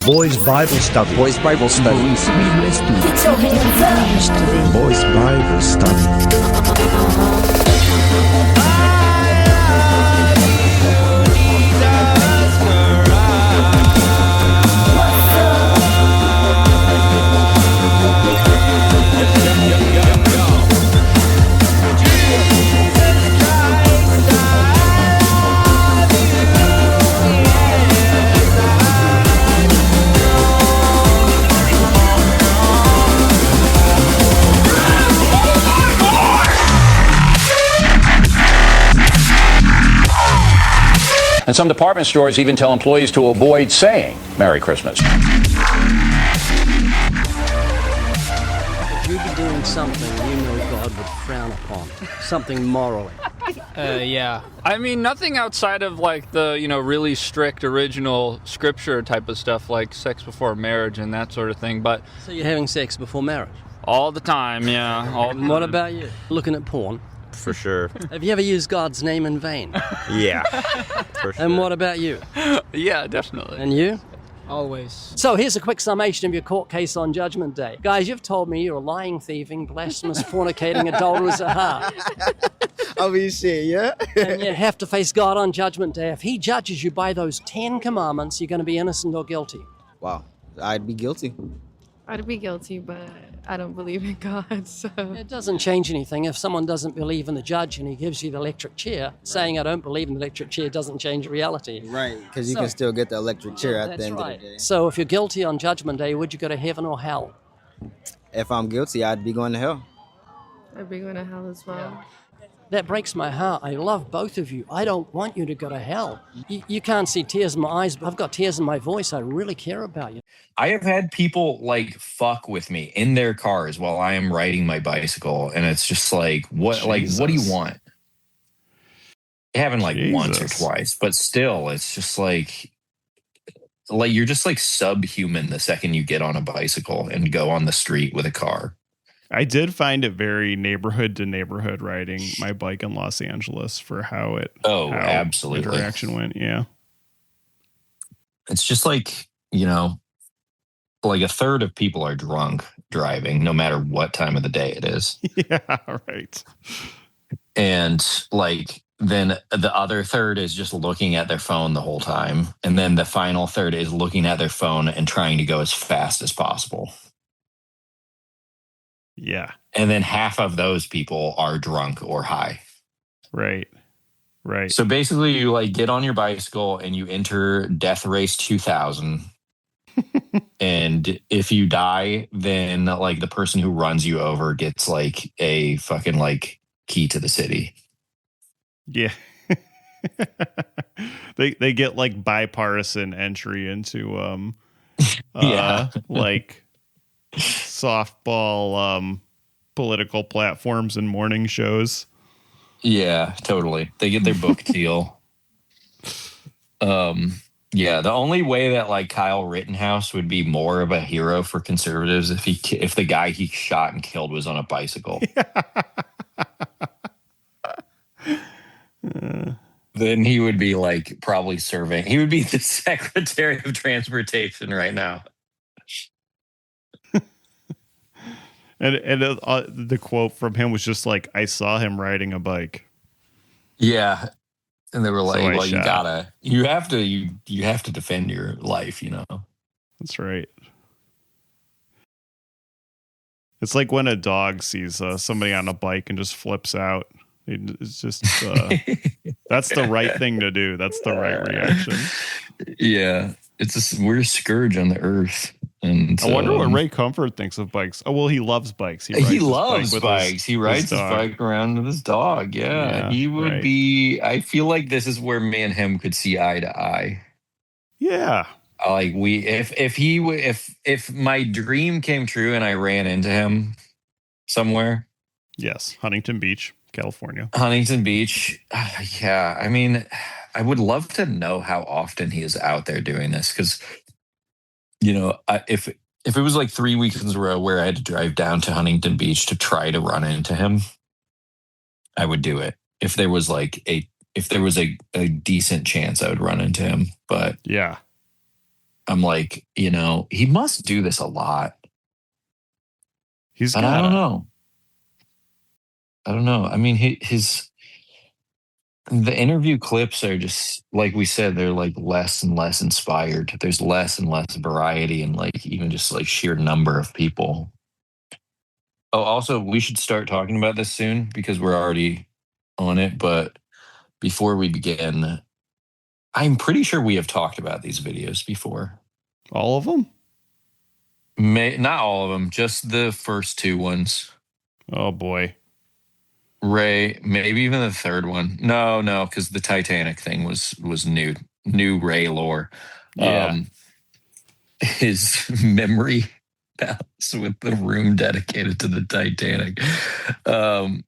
Boys Bible Study. Boys Bible Study. Boys Bible Study. And some department stores even tell employees to avoid saying Merry Christmas. If you be doing something you know God would frown upon, something morally. Yeah. I mean, nothing outside of like the, really strict original scripture type of stuff like sex before marriage and that sort of thing, but... So you're having sex before marriage? All the time, yeah. And what about you? Looking at porn? For sure. Have you ever used God's name in vain? Yeah. For sure. And what about you? Yeah, definitely. And you? Always. So here's a quick summation of your court case on Judgment Day. Guys, you've told me you're a lying, thieving, blasphemous, fornicating, adulterous at heart. Oh, you see, yeah? And you have to face God on Judgment Day. If he judges you by those 10 commandments, you're going to be innocent or guilty. Wow. I'd be guilty. I'd be guilty, but I don't believe in God, so... It doesn't change anything. If someone doesn't believe in the judge and he gives you the electric chair, saying I don't believe in the electric chair doesn't change reality. Right, because you can still get the electric chair at the end right. of the day. So if you're guilty on Judgment Day, would you go to heaven or hell? If I'm guilty, I'd be going to hell. I'd be going to hell as well. That breaks my heart. I love both of you. I don't want you to go to hell. You can't see tears in my eyes, but I've got tears in my voice. I really care about you. I have had people fuck with me in their cars while I am riding my bicycle, and it's just like, what do you want? It happened once or twice, but still, it's just like you're just subhuman the second you get on a bicycle and go on the street with a car. I did find it very neighborhood to neighborhood riding my bike in Los Angeles for how absolutely interaction went. Yeah. It's just a third of people are drunk driving, no matter what time of the day it is. Yeah, right. And then the other third is just looking at their phone the whole time. And then the final third is looking at their phone and trying to go as fast as possible. Yeah. And then half of those people are drunk or high. Right. Right. So basically you get on your bicycle and you enter Death Race 2000. And if you die, then the person who runs you over gets a fucking key to the city. Yeah. they get bipartisan entry into softball political platforms and morning shows. Yeah, totally. They get their book deal. Yeah, the only way that Kyle Rittenhouse would be more of a hero for conservatives if the guy he shot and killed was on a bicycle. Then he would be probably serving. He would be the Secretary of Transportation right now. And the quote from him was just I saw him riding a bike. Yeah. And they were So you have to defend your life, That's right. It's like when a dog sees somebody on a bike and just flips out. It's just, that's the right thing to do. That's the right reaction. Yeah. We're a scourge on the earth. And I wonder what Ray Comfort thinks of bikes. Oh, well, he loves bikes. He loves bikes. He rides his bike around with his dog. Yeah. He would be, I feel like this is where me and him could see eye to eye. Yeah. If my dream came true and I ran into him somewhere. Yes. Huntington Beach, California. Huntington Beach. Yeah. I mean, I would love to know how often he is out there doing this because, if it was 3 weeks in a row where I had to drive down to Huntington Beach to try to run into him, I would do it. If there was a decent chance I would run into him, but yeah, I'm like, he must do this a lot. He's But got I don't know. I don't know. I mean, the interview clips are just, like we said, they're like less and less inspired. There's less and less variety and like even just like sheer number of people. Oh, also, we should start talking about this soon because we're already on it. But before we begin, I'm pretty sure we have talked about these videos before. all of them. Not all of them, just the first two ones. Oh boy. Ray, maybe even the third one. No, because the Titanic thing was new Ray lore. Yeah. His memory palace with the room dedicated to the Titanic. And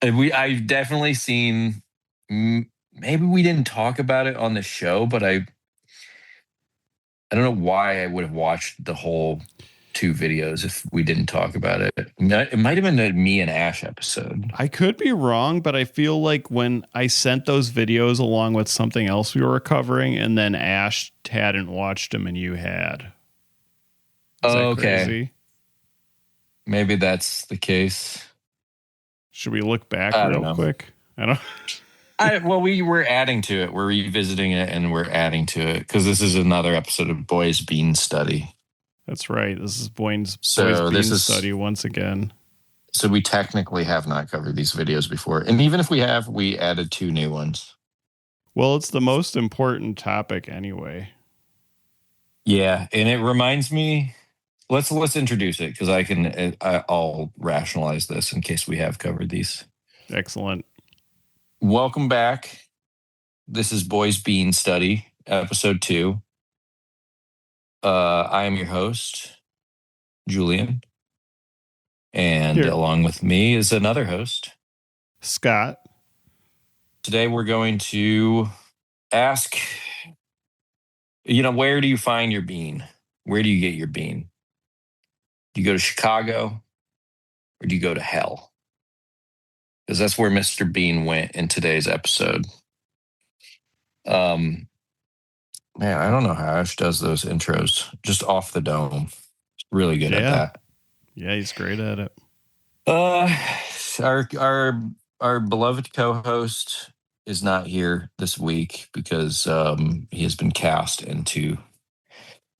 I've definitely seen. Maybe we didn't talk about it on the show, but I don't know why I would have watched the whole 2 videos if we didn't talk about it. It might have been a me and Ash episode. I could be wrong, but I feel like when I sent those videos along with something else we were covering, and then Ash hadn't watched them and you had. Is that Okay. crazy? Maybe that's the case. Should we look back I don't real know. quick? I don't. Well, we're adding to it. We're revisiting it and we're adding to it because this is another episode of Boys Bean Study. That's right. This is Boyne's So Boys this Bean is- study once again. So we technically have not covered these videos before. And even if we have, we added 2 new ones. Well, it's the most important topic anyway. Yeah. And it reminds me, let's introduce it because I'll rationalize this in case we have covered these. Excellent. Welcome back. This is Boys Bean Study, episode 2. I am your host, Julian. And Here. along with me is another host. Scott. Today we're going to ask, where do you find your bean? Where do you get your bean? Do you go to Chicago or do you go to hell? Because that's where Mr. Bean went in today's episode. Man, I don't know how Ash does those intros just off the dome. Really good at Yeah. that. Yeah, he's great at it. Our beloved co-host is not here this week because he has been cast into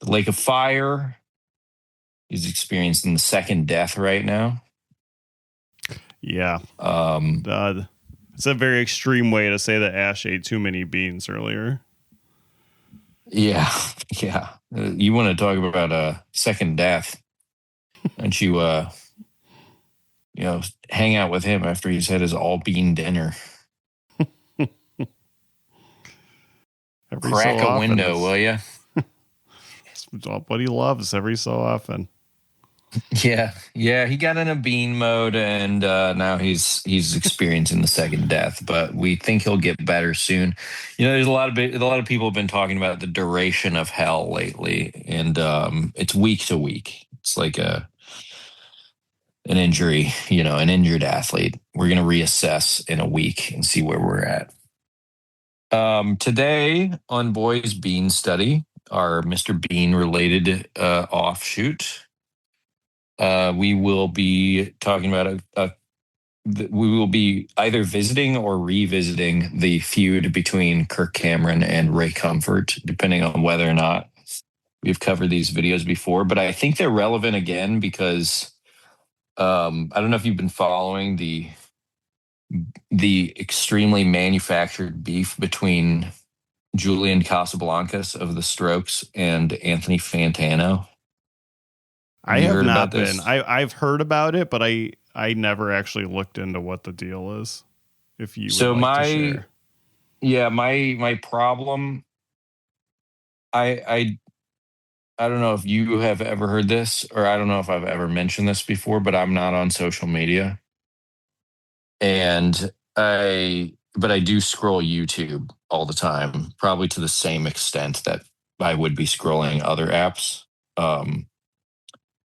the Lake of Fire. He's experiencing the second death right now. Yeah. It's a very extreme way to say that Ash ate too many beans earlier. Yeah. You want to talk about a second death? And you, hang out with him after he's had his all bean dinner. Crack a window, will you? It's what he loves every so often. Yeah. He got in a bean mode, and now he's experiencing the second death. But we think he'll get better soon. There's a lot of people have been talking about the duration of hell lately, and it's week to week. It's like an injury, an injured athlete. We're gonna reassess in a week and see where we're at. Today on Boys Bean Study, our Mr. Bean related offshoot. We will be talking about we will be either visiting or revisiting the feud between Kirk Cameron and Ray Comfort, depending on whether or not we've covered these videos before. But I think they're relevant again because I don't know if you've been following the extremely manufactured beef between Julian Casablancas of the Strokes and Anthony Fantano. I You have heard not about been. this? I've heard about it, but I never actually looked into what the deal is. If you So would like to share. my problem, I don't know if you have ever heard this, or I don't know if I've ever mentioned this before, but I'm not on social media. And I do scroll YouTube all the time, probably to the same extent that I would be scrolling other apps.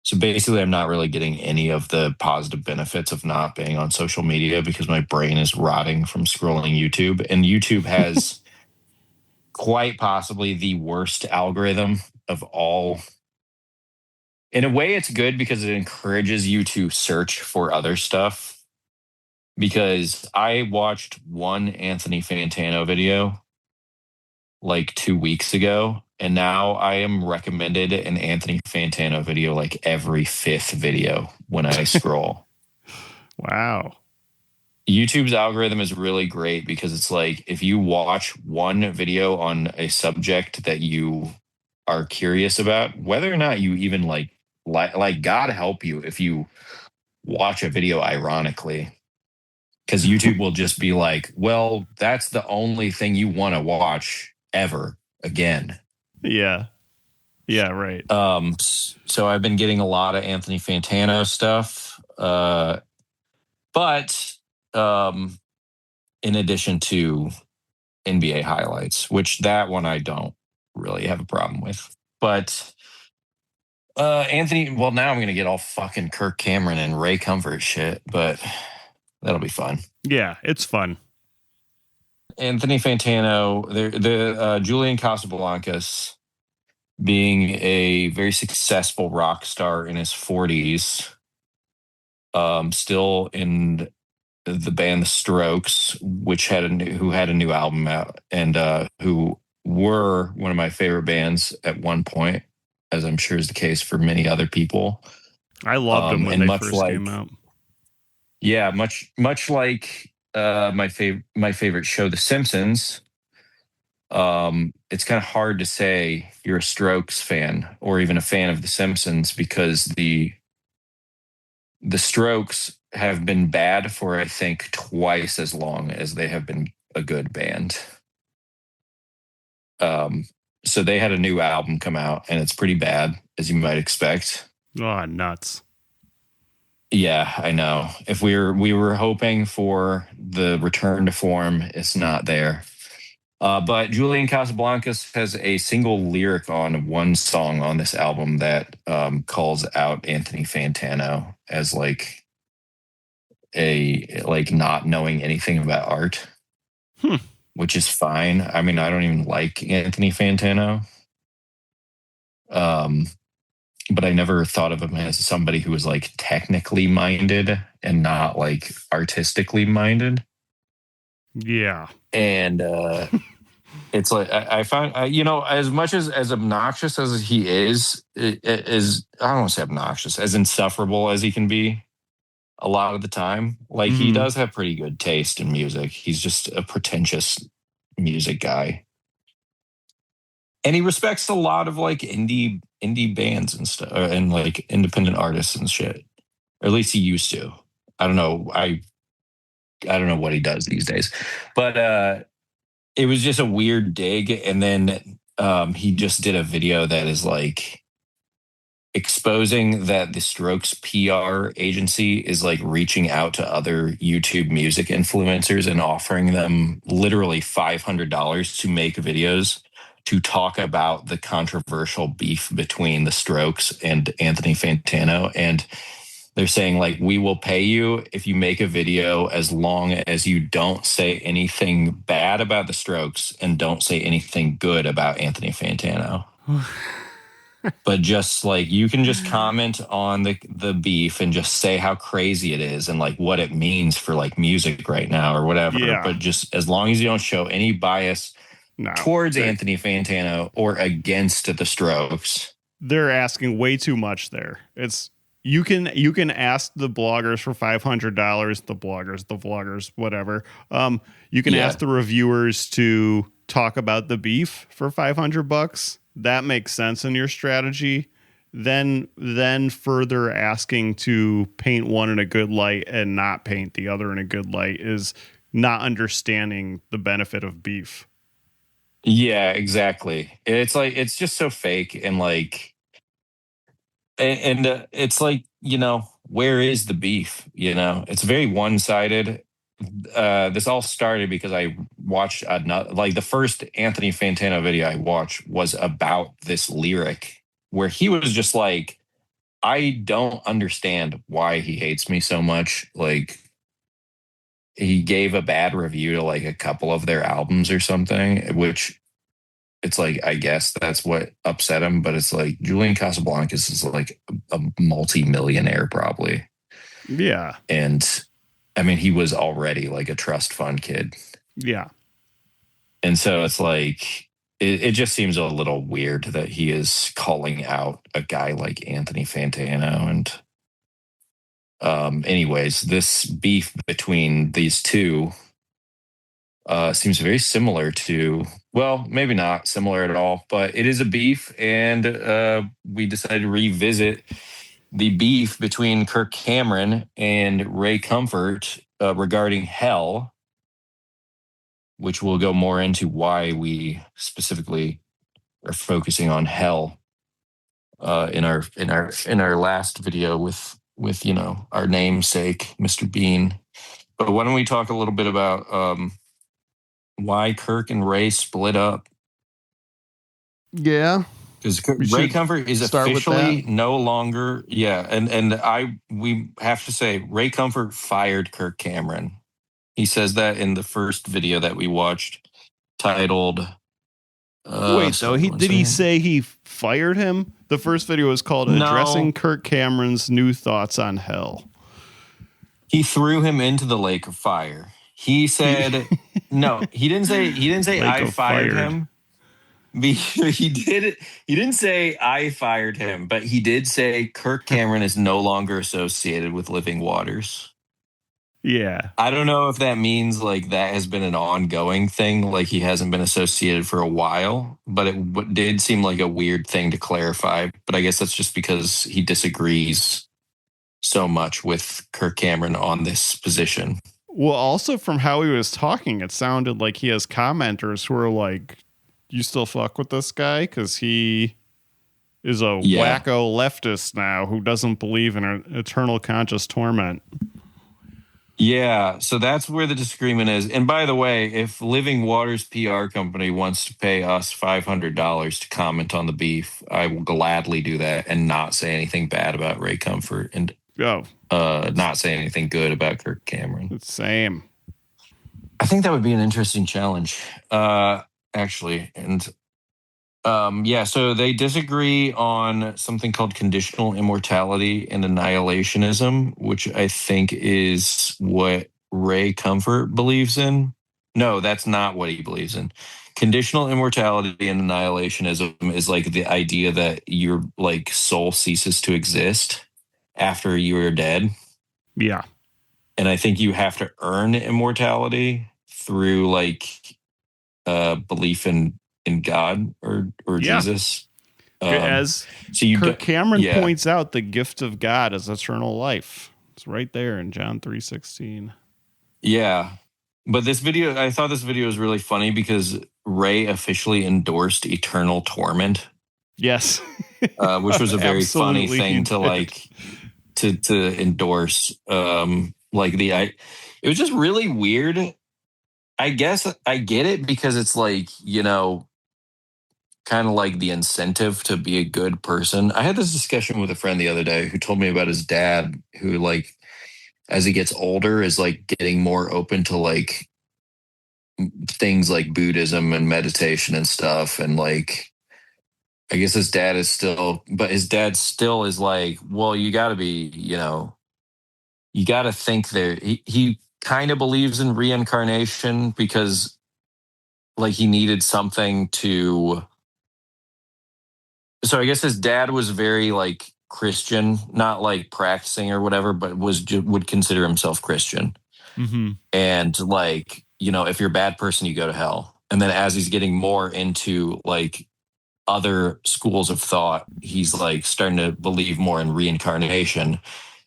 So basically, I'm not really getting any of the positive benefits of not being on social media because my brain is rotting from scrolling YouTube. And YouTube has quite possibly the worst algorithm of all. In a way, it's good because it encourages you to search for other stuff. Because I watched one Anthony Fantano video like 2 weeks ago, and now I am recommended an Anthony Fantano video like every fifth video when I scroll. Wow. YouTube's algorithm is really great because it's like if you watch one video on a subject that you are curious about, whether or not you even like God help you if you watch a video ironically, because YouTube will just be like, well, that's the only thing you want to watch ever again. Yeah. Yeah, right. So I've been getting a lot of Anthony Fantano stuff. But in addition to NBA highlights, which that one I don't really have a problem with. But Anthony, well, now I'm going to get all fucking Kirk Cameron and Ray Comfort shit, but that'll be fun. Yeah, it's fun. Anthony Fantano, the Julian Casablancas, being a very successful rock star in his 40s, still in the band The Strokes, who had a new album out, and who were one of my favorite bands at one point, as I'm sure is the case for many other people. I loved them when they first came out. Yeah, much like my favorite show, The Simpsons. It's kind of hard to say you're a Strokes fan or even a fan of The Simpsons because the Strokes have been bad for, I think, twice as long as they have been a good band. So they had a new album come out, and it's pretty bad, as you might expect. Oh, nuts. Yeah, I know. If we were hoping for the return to form, it's not there. But Julian Casablancas has a single lyric on one song on this album that calls out Anthony Fantano as like not knowing anything about art, which is fine. I mean, I don't even like Anthony Fantano. But I never thought of him as somebody who was like technically minded and not like artistically minded. Yeah. And it's like I found, as much as obnoxious as he is I don't want to say obnoxious, as insufferable as he can be a lot of the time, like he does have pretty good taste in music. He's just a pretentious music guy. And he respects a lot of like indie bands and stuff, and like independent artists and shit. Or at least he used to. I don't know. I don't know what he does these days. But it was just a weird dig. And then he just did a video that is like exposing that the Strokes PR agency is like reaching out to other YouTube music influencers and offering them literally $500 to make videos to talk about the controversial beef between the Strokes and Anthony Fantano. And they're saying like, we will pay you if you make a video as long as you don't say anything bad about the Strokes and don't say anything good about Anthony Fantano. But just like, you can just comment on the beef and just say how crazy it is and like what it means for like music right now or whatever. Yeah. But just as long as you don't show any bias towards Anthony Fantano or against the Strokes. They're asking way too much there. You can ask the bloggers for $500, the vloggers, whatever. You can ask the reviewers to talk about the beef for $500. That makes sense in your strategy. Then further asking to paint one in a good light and not paint the other in a good light is not understanding the benefit of beef. Yeah, exactly. It's like, it's just so fake and like, and it's like, where is the beef? It's very one-sided. This all started because I watched the first Anthony Fantano video I watched was about this lyric where he was just like, I don't understand why he hates me so much. Like, he gave a bad review to like a couple of their albums or something, which it's like, I guess that's what upset him. But it's like Julian Casablancas is like a multi-millionaire probably. Yeah. And I mean, he was already like a trust fund kid. Yeah. And so it's like, it just seems a little weird that he is calling out a guy like Anthony Fantano. And anyways, this beef between these two seems very similar to, well, maybe not similar at all, but it is a beef. And we decided to revisit the beef between Kirk Cameron and Ray Comfort regarding hell, which we'll go more into why we specifically are focusing on hell in our last video with our namesake, Mr. Bean. But why don't we talk a little bit about why Kirk and Ray split up? Yeah. Because Ray Comfort is officially no longer, and we have to say Ray Comfort fired Kirk Cameron. He says that in the first video that we watched, titled. Wait, though, did he say he fired him? The first video was called "Addressing Kirk Cameron's New Thoughts on Hell." He threw him into the lake of fire. He said, "No, he didn't say I fired him." He didn't say I fired him, but he did say Kirk Cameron is no longer associated with Living Waters. Yeah. I don't know if that means like that has been an ongoing thing, like he hasn't been associated for a while, but it did seem like a weird thing to clarify. But I guess that's just because he disagrees so much with Kirk Cameron on this position. Well, also from how he was talking, it sounded like he has commenters who are like, you still fuck with this guy? Because he is a wacko leftist now who doesn't believe in eternal conscious torment. Yeah, so that's where the disagreement is. And by the way, if Living Waters PR company wants to pay us $500 to comment on the beef, I will gladly do that and not say anything bad about Ray Comfort and not say anything good about Kirk Cameron. Same. I think that would be an interesting challenge, actually. And so they disagree on something called conditional immortality and annihilationism, which I think is what Ray Comfort believes in. No, that's not what he believes in. Conditional immortality and annihilationism is like the idea that your like soul ceases to exist after you are dead. Yeah. And I think you have to earn immortality through like belief in God or Jesus. As Kirk Cameron points out, the gift of God is eternal life. It's right there in John 3:16. Yeah. But I thought this video was really funny because Ray officially endorsed eternal torment. Yes. Which was a very funny thing to like to endorse. It was just really weird. I guess I get it because it's like, kind of like the incentive to be a good person. I had this discussion with a friend the other day who told me about his dad who like, as he gets older is like getting more open to like things like Buddhism and meditation and stuff. And like, I guess his dad is still like, well, you gotta be, you gotta think there. He kind of believes in reincarnation because like he needed something to. So I guess his dad was very like Christian, not like practicing or whatever, but would consider himself Christian. Mm-hmm. And like, if you're a bad person, you go to hell. And then as he's getting more into like other schools of thought, he's like starting to believe more in reincarnation. And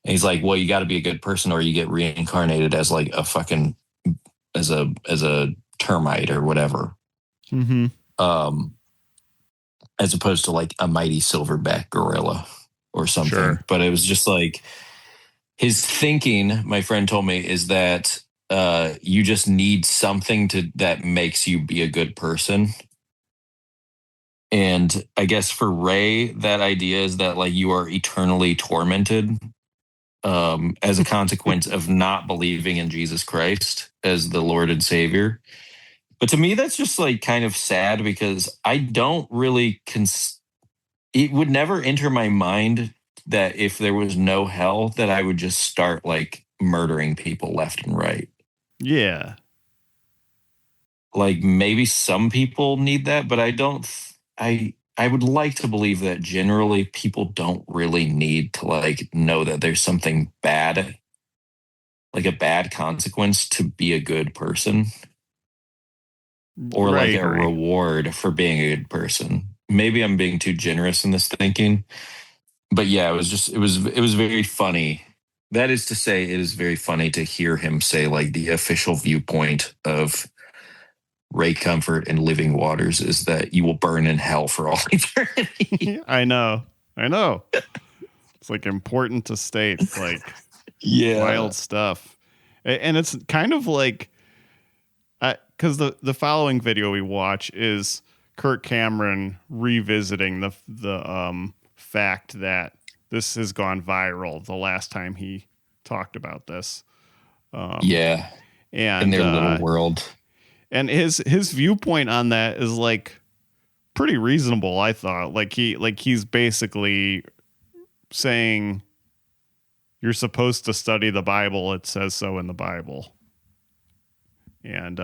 he's like, well, you got to be a good person or you get reincarnated as like a fucking, as a termite or whatever. Mm-hmm. As opposed to like a mighty silverback gorilla or something. Sure. But it was just like his thinking, my friend told me, is that you just need something that makes you be a good person. And I guess for Ray, that idea is that like you are eternally tormented as a consequence of not believing in Jesus Christ as the Lord and Savior. But to me, that's just like kind of sad because I don't really it would never enter my mind that if there was no hell, that I would just start like murdering people left and right. Yeah. Like maybe some people need that, but I don't. I would like to believe that generally people don't really need to like know that there's something bad, like a bad consequence to be a good person, or like a reward for being a good person. Maybe I'm being too generous in this thinking, but yeah, it was very funny. That is to say, it is very funny to hear him say like the official viewpoint of Ray Comfort and Living Waters is that you will burn in hell for all eternity. I know. It's like important to state, like, wild stuff. And it's kind of like, because the following video we watch is Kirk Cameron revisiting the fact that this has gone viral the last time he talked about this. And in their little world. And his viewpoint on that is like pretty reasonable, I thought. Like he's basically saying you're supposed to study the Bible. It says so in the Bible. And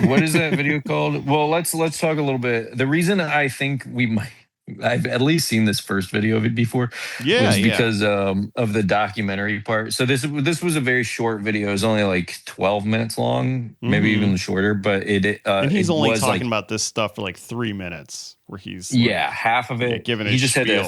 what is that video called? Well, let's talk a little bit. The reason I think I've at least seen this first video of it before. Was because of the documentary part. So this was a very short video. It was only like 12 minutes long, maybe even shorter. But and he's only talking about this stuff for like 3 minutes, where he's half of it. Giving he just had to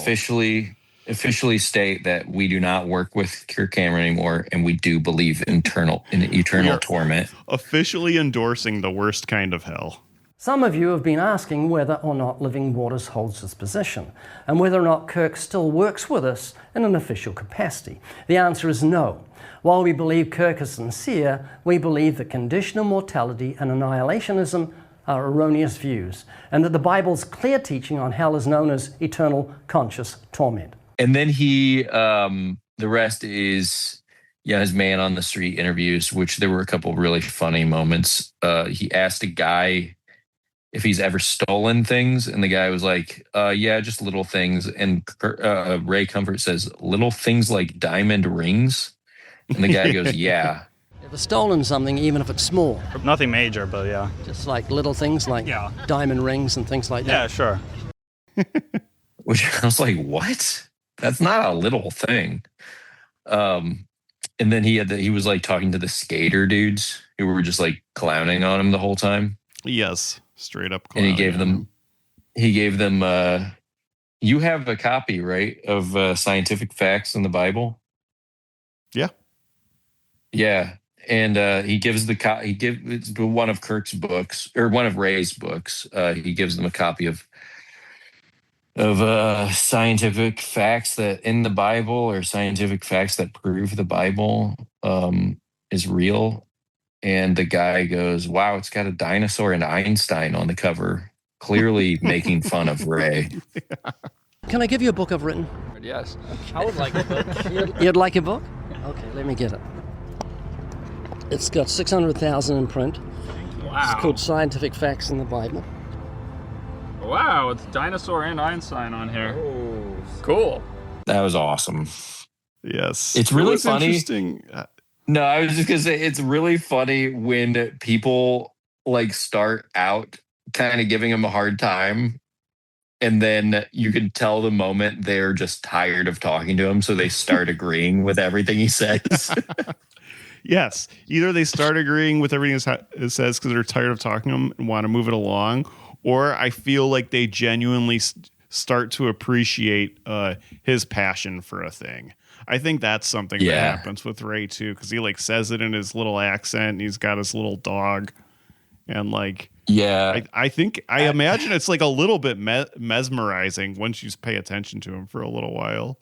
officially state that we do not work with Kirk Cameron anymore, and we do believe in eternal torment. Officially endorsing the worst kind of hell. Some of you have been asking whether or not Living Waters holds this position, and whether or not Kirk still works with us in an official capacity. The answer is no. While we believe Kirk is sincere, we believe that conditional mortality and annihilationism are erroneous views, and that the Bible's clear teaching on hell is known as eternal conscious torment. And then the rest is his man on the street interviews, which there were a couple really funny moments. He asked a guy if he's ever stolen things, and the guy was like, yeah, just little things. And Ray Comfort says, little things like diamond rings? And the guy goes, yeah. Ever stolen something, even if it's small? Nothing major, but yeah. Just like little things like diamond rings and things like that? Yeah, sure. Which I was like, what? That's not a little thing. And then he was like talking to the skater dudes who were just like clowning on him the whole time. Yes. Straight up. And he gave them, you have a copy, right, of Scientific Facts in the Bible? Yeah. Yeah. And he gives it's one of Kirk's books, or one of Ray's books. He gives them a copy of scientific facts that in the Bible, or scientific facts that prove the Bible is real. And the guy goes, wow, it's got a dinosaur and Einstein on the cover, clearly making fun of Ray. Can I give you a book I've written? Yes. I would like a book. You'd like a book? Okay, let me get it. It's got 600,000 in print. Wow. It's called Scientific Facts in the Bible. Wow, it's dinosaur and Einstein on here. Oh. Cool. That was awesome. Yes. It's really funny. Interesting. No, I was just going to say, it's really funny when people like start out kind of giving him a hard time. And then you can tell the moment they're just tired of talking to him. So they start agreeing with everything he says. Yes. Either they start agreeing with everything it says because they're tired of talking to him and want to move it along. Or I feel like they genuinely start to appreciate his passion for a thing. I think that's something that happens with Ray too, because he like says it in his little accent. And he's got his little dog, and like I imagine it's like a little bit mesmerizing once you pay attention to him for a little while.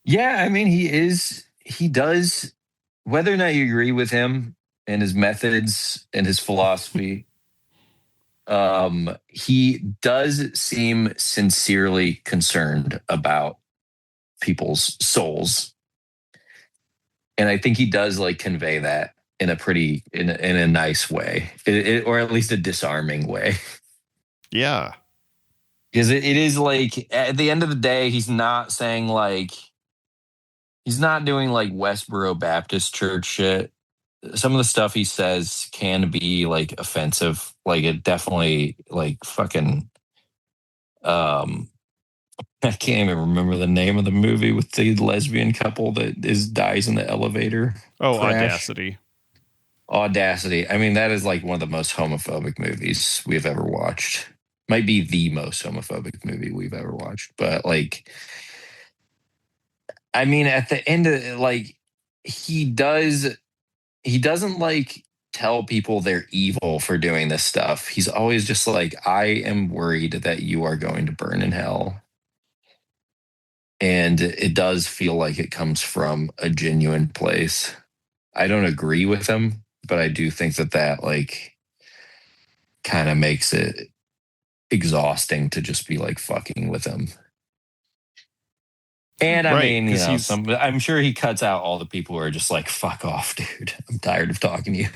Yeah, I mean he does. Whether or not you agree with him and his methods and his philosophy, he does seem sincerely concerned about people's souls. And I think he does like convey that. in a nice way, or at least a disarming way. Yeah. Because it is like, at the end of the day, he's not saying like, he's not doing like Westboro Baptist Church shit. Some of the stuff he says can be like offensive. Like it definitely like fucking, I can't even remember the name of the movie with the lesbian couple that dies in the elevator. Oh, crash. Audacity. Audacity. I mean, that is like one of the most homophobic movies we've ever watched. Might be the most homophobic movie we've ever watched. But like, I mean, at the end of it, like, he doesn't like tell people they're evil for doing this stuff. He's always just like, I am worried that you are going to burn in hell. And it does feel like it comes from a genuine place. I don't agree with him, but I do think that like kind of makes it exhausting to just be like fucking with him. And I mean, you know, I'm sure he cuts out all the people who are just like, fuck off, dude. I'm tired of talking to you.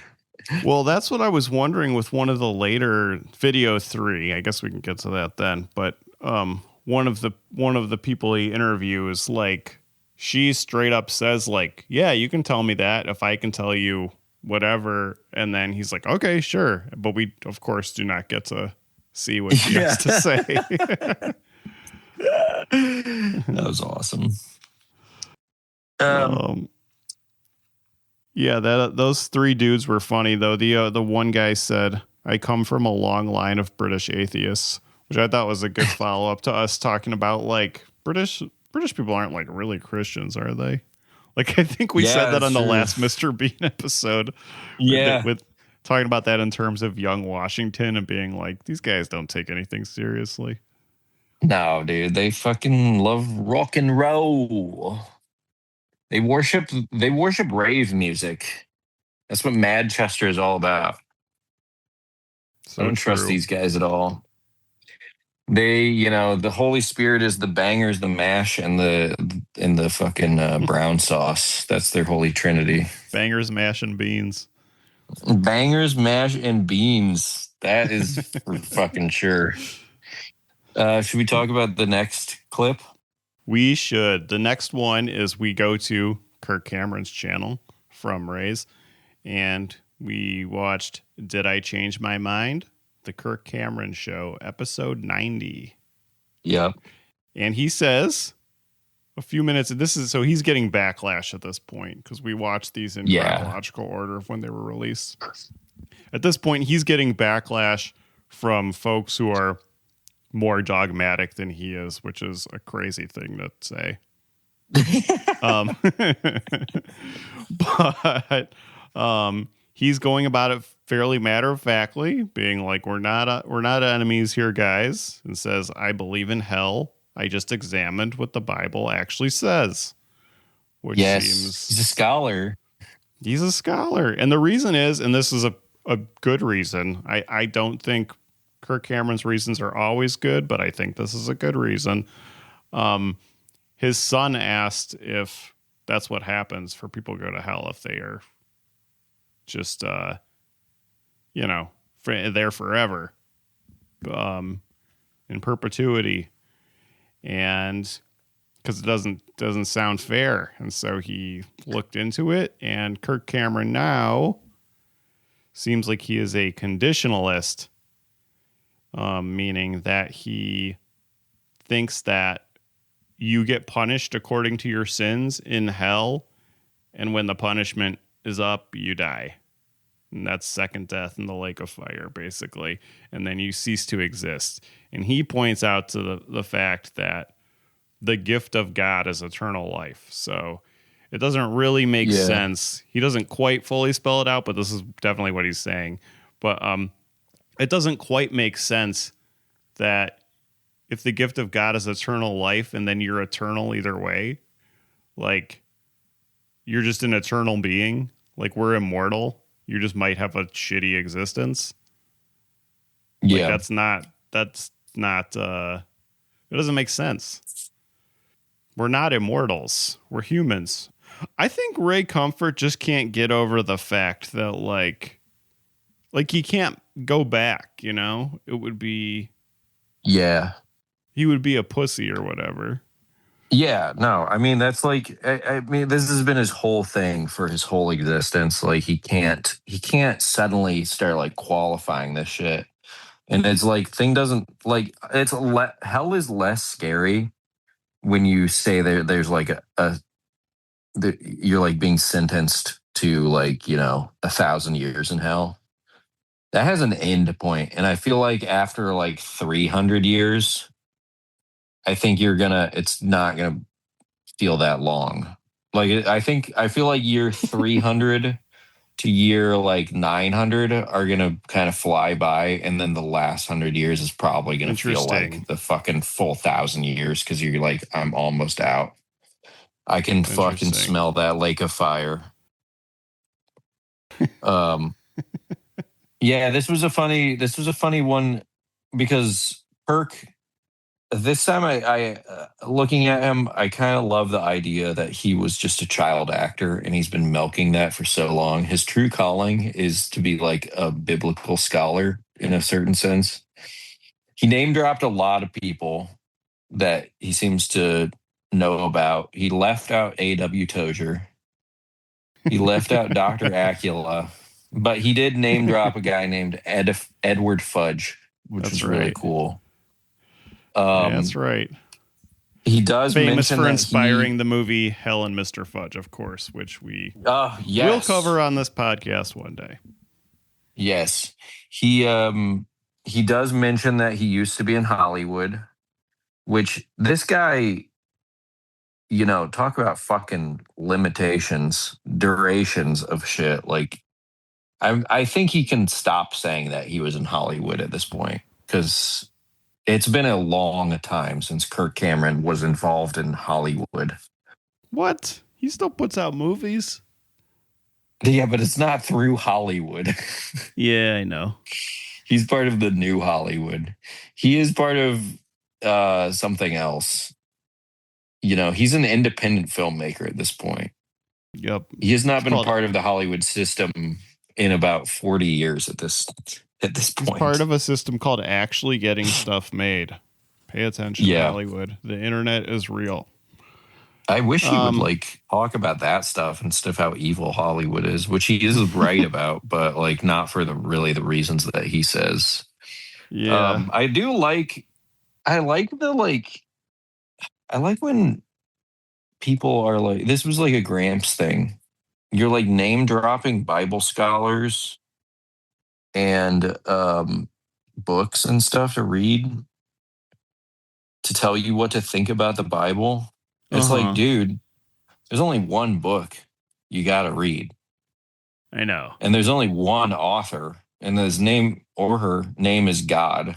Well, that's what I was wondering with one of the later video 3. I guess we can get to that then. But one of the people he interviews, like, she straight up says, like, yeah, you can tell me that if I can tell you whatever. And then he's like, okay, sure. But we, of course, do not get to see what he has to say. That was awesome. Yeah, those 3 dudes were funny though. The one guy said, "I come from a long line of British atheists," which I thought was a good follow up to us talking about like British people aren't like really Christians, are they? Like I think we said that on the last Mr. Bean episode. Yeah, with talking about that in terms of young Washington and being like, these guys don't take anything seriously. No, dude, they fucking love rock and roll. They worship rave music. That's what Manchester is all about. So I don't trust these guys at all. They, you know, the Holy Spirit is the bangers, the mash, and the fucking brown sauce. That's their holy trinity. Bangers, mash, and beans. Bangers, mash, and beans. That is for fucking sure. Should we talk about the next clip? We should. The next one is we go to Kirk Cameron's channel from Raise, and we watched Did I Change My Mind? The Kirk Cameron Show, episode 90. Yep. And he says a few minutes, so he's getting backlash at this point because we watched these in chronological order of when they were released. At this point, he's getting backlash from folks who are more dogmatic than he is, which is a crazy thing to say. But he's going about it fairly matter-of-factly, being like, we're not enemies here, guys, and says, I believe in hell. I just examined what the Bible actually says. Which seems, he's a scholar. He's a scholar. And the reason is, and this is a good reason, I don't think Kirk Cameron's reasons are always good, but I think this is a good reason. His son asked if that's what happens for people who go to hell, if they are just, there forever, in perpetuity. And because it doesn't sound fair. And so he looked into it, and Kirk Cameron now seems like he is a conditionalist, meaning that he thinks that you get punished according to your sins in hell, and when the punishment is up, you die. And that's second death in the lake of fire, basically. And then you cease to exist. And he points out to the fact that the gift of God is eternal life. So it doesn't really make sense. He doesn't quite fully spell it out, but this is definitely what he's saying. But it doesn't quite make sense that if the gift of God is eternal life and then you're eternal either way, like you're just an eternal being, like we're immortal. You just might have a shitty existence. Yeah. Like that's not, it doesn't make sense. We're not immortals. We're humans. I think Ray Comfort just can't get over the fact that like he can't go back, you know? It would be Yeah. he would be a pussy or whatever. Yeah, no, I mean that's like I mean this has been his whole thing for his whole existence. Like he can't suddenly start like qualifying this shit, and it's like thing doesn't like hell is less scary when you say there's like you're like being sentenced to like 1,000 years in hell. That has an end point, and I feel like after like 300 years. I think it's not gonna feel that long. Like I feel like year 300 to year like 900 are gonna kind of fly by, and then the last 100 years is probably gonna feel like the fucking full 1,000 years because you're like, I'm almost out. I can fucking smell that lake of fire. Yeah, this was a funny one because Kirk. This time, I looking at him, I kind of love the idea that he was just a child actor and he's been milking that for so long. His true calling is to be like a biblical scholar in a certain sense. He name dropped a lot of people that he seems to know about. He left out A.W. Tozier. He left out Dr. Acula, but he did name drop a guy named Edward Fudge, which was really cool. Yeah, that's right. He does famous mention for inspiring the movie Hell and Mr. Fudge, of course, which we yes. will cover on this podcast one day. Yes, he does mention that he used to be in Hollywood, which this guy, talk about fucking limitations, durations of shit. Like, I think he can stop saying that he was in Hollywood at this point because. It's been a long time since Kirk Cameron was involved in Hollywood. What? He still puts out movies? Yeah, but it's not through Hollywood. Yeah, I know. He's part of the new Hollywood. He is part of something else. He's an independent filmmaker at this point. Yep. He has not been part of the Hollywood system in about 40 years at this point. He's part of a system called actually getting stuff made. Pay attention, Hollywood. The internet is real. I wish he would like talk about that stuff instead of how evil Hollywood is, which he is right about, but like not for the reasons that he says. Yeah. I like when people are like, this was like a Gramps thing. You're like name dropping Bible scholars and books and stuff to read to tell you what to think about the Bible. It's like, dude, there's only one book you got to read. I know. And there's only one author, and his name or her name is God.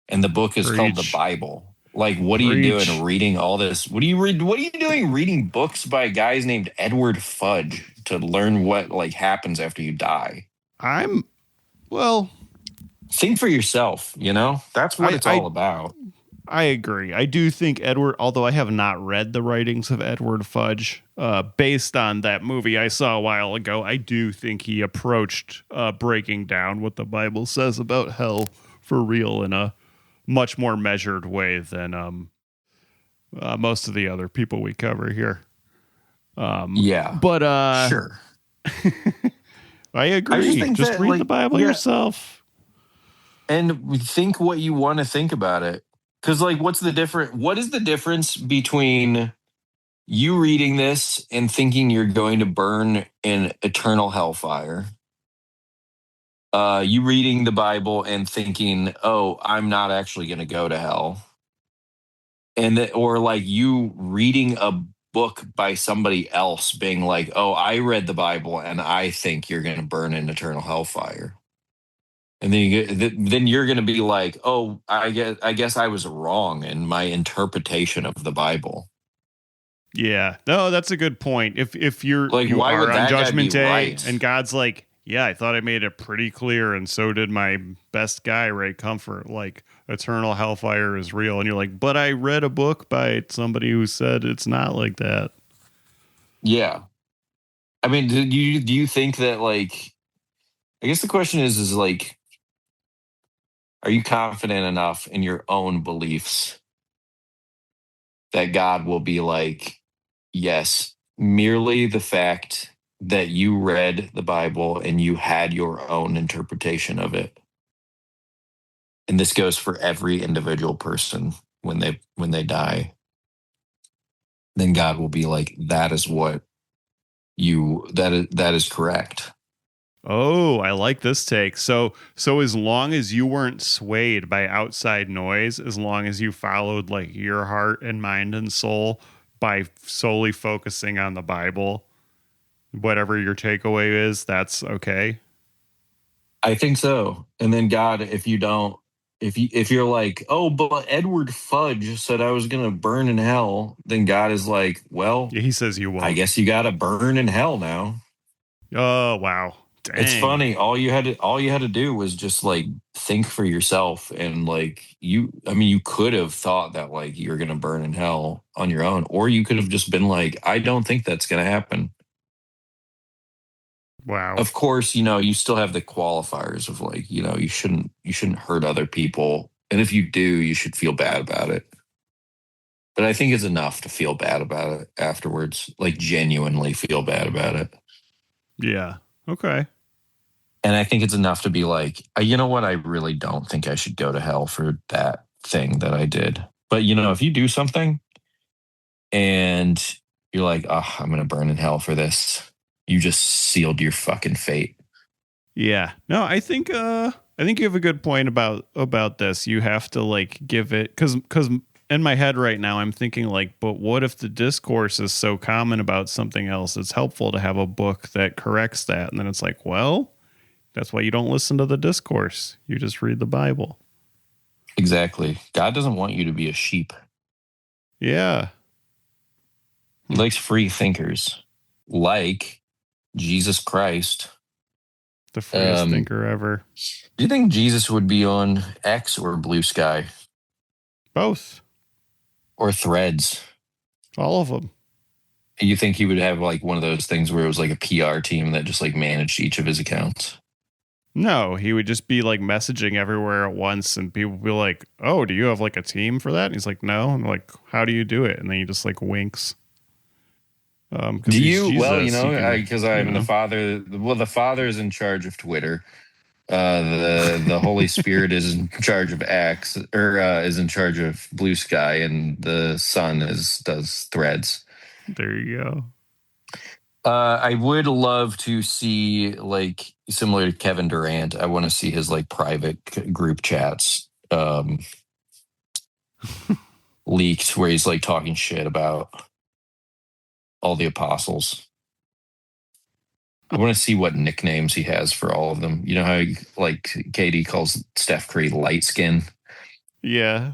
And the book is called the Bible. Like, what are you doing reading all this? What are you doing reading books by guys named Edward Fudge to learn what like happens after you die? Think for yourself, That's what it's all about. I agree. I do think Edward, although I have not read the writings of Edward Fudge, based on that movie I saw a while ago, I do think he approached breaking down what the Bible says about hell for real in a much more measured way than most of the other people we cover here. But sure. I agree. Just read the Bible yourself. And think what you want to think about it. Because, like, what is the difference between you reading this and thinking you're going to burn in eternal hellfire? You reading the Bible and thinking, oh, I'm not actually going to go to hell. Or like you reading a book by somebody else being like, oh, I read the Bible and I think you're going to burn in eternal hellfire. And then you're going to be like, oh, I guess I was wrong in my interpretation of the Bible. Yeah, no, that's a good point. If you're like, you why are would on that Judgment Day right? And God's like, yeah, I thought I made it pretty clear, and so did my best guy, Ray Comfort. Like, eternal hellfire is real, and you're like, but I read a book by somebody who said it's not like that. Yeah. I mean, do you think that, like, I guess the question is like, are you confident enough in your own beliefs that God will be like, yes, merely the fact that you read the Bible and you had your own interpretation of it. And this goes for every individual person when they die. Then God will be like, that is what that is correct. Oh, I like this take. So as long as you weren't swayed by outside noise, as long as you followed like your heart and mind and soul by solely focusing on the Bible, whatever your takeaway is, that's okay. I think so. And then God, if you're like, oh, but Edward Fudge said I was gonna burn in hell, then God is like, well, Yeah, he says you won't. I guess you gotta burn in hell now. Oh, wow. Dang. It's funny. All you had to do was just like think for yourself, and like you could have thought that like you're gonna burn in hell on your own, or you could have just been like, I don't think that's gonna happen. Wow. Of course, you still have the qualifiers of like, you shouldn't hurt other people, and if you do, you should feel bad about it. But I think it's enough to feel bad about it afterwards, like genuinely feel bad about it. Yeah. Okay. And I think it's enough to be like, you know what? I really don't think I should go to hell for that thing that I did. But, if you do something and you're like, oh, I'm going to burn in hell for this, you just sealed your fucking fate. Yeah. No, I think you have a good point about this. You have to like give it cuz in my head right now I'm thinking like, but what if the discourse is so common about something else? It's helpful to have a book that corrects that. And then it's like, well, that's why you don't listen to the discourse. You just read the Bible. Exactly. God doesn't want you to be a sheep. Yeah. He likes free thinkers like Jesus Christ. The freest thinker ever. Do you think Jesus would be on X or Blue Sky? Both. Or Threads? All of them. You think he would have like one of those things where it was like a PR team that just like managed each of his accounts? No, he would just be like messaging everywhere at once, and people would be like, oh, do you have like a team for that? And he's like, no. And like, how do you do it? And then he just like winks. Do you? Jesus, well, because I'm the father. Well, the father is in charge of Twitter. The Holy Spirit is in charge of X, or is in charge of Blue Sky, and the Son does Threads. There you go. I would love to see, like, similar to Kevin Durant, I want to see his like private group chats leaked, where he's like talking shit about all the apostles. I want to see what nicknames he has for all of them. You know how like KD calls Steph Curry light skin? Yeah.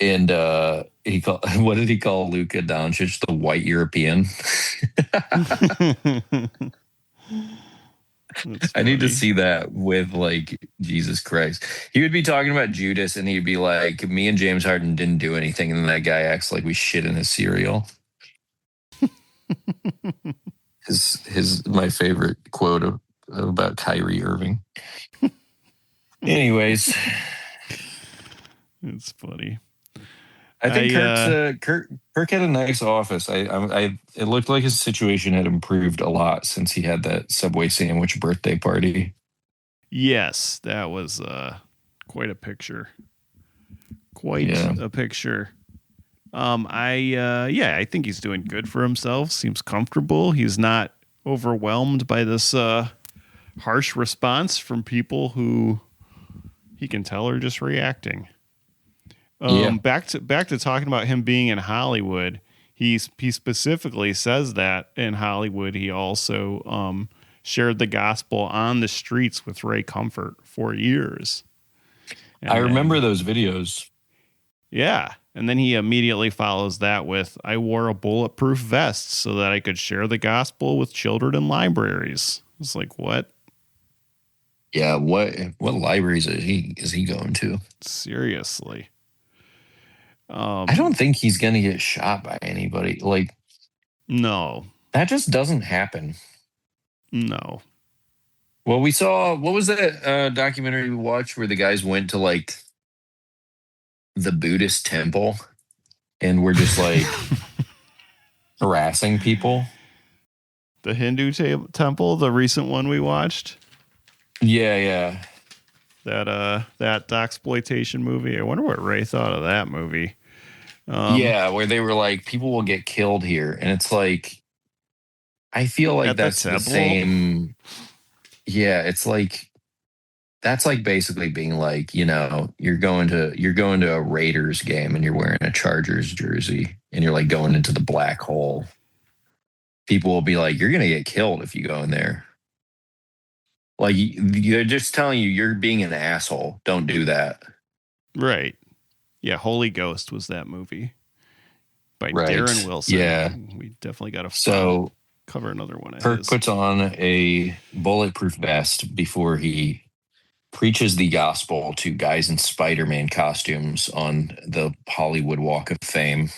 And what did he call Luka Doncic? The white European. I need to see that with like Jesus Christ. He would be talking about Judas, and he'd be like, me and James Harden didn't do anything, and then that guy acts like we shit in his cereal. his my favorite quote about Kyrie Irving. Anyways, it's funny. I think Kirk had a nice office. It looked like his situation had improved a lot since he had that Subway sandwich birthday party. Yes, that was quite a picture. A picture. I think he's doing good for himself. Seems comfortable. He's not overwhelmed by this harsh response from people who he can tell are just reacting. Back to talking about him being in Hollywood. He specifically says that in Hollywood he also shared the gospel on the streets with Ray Comfort for years. And I remember those videos. Yeah. And then he immediately follows that with, I wore a bulletproof vest so that I could share the gospel with children in libraries. It's like, what? Yeah, what libraries is he going to? Seriously. I don't think he's going to get shot by anybody. Like, No. That just doesn't happen. No. Well, we saw, what was that documentary we watched where the guys went to like the Buddhist temple and were just like harassing people? The Hindu temple, the recent one we watched. Yeah. That exploitation movie. I wonder what Ray thought of that movie. Yeah, where they were like, people will get killed here. And it's like, I feel like that's the same. Yeah, it's like, that's like basically being like, you're going to a Raiders game and you're wearing a Chargers jersey and you're like going into the black hole. People will be like, you're going to get killed if you go in there. Like, they're just telling you you're being an asshole. Don't do that. Right. Yeah, Holy Ghost was that movie by Right. Darren Wilson. Yeah. We definitely got to cover another one of Kirk his. puts on a bulletproof vest before he preaches the gospel to guys in Spider-Man costumes on the Hollywood Walk of Fame.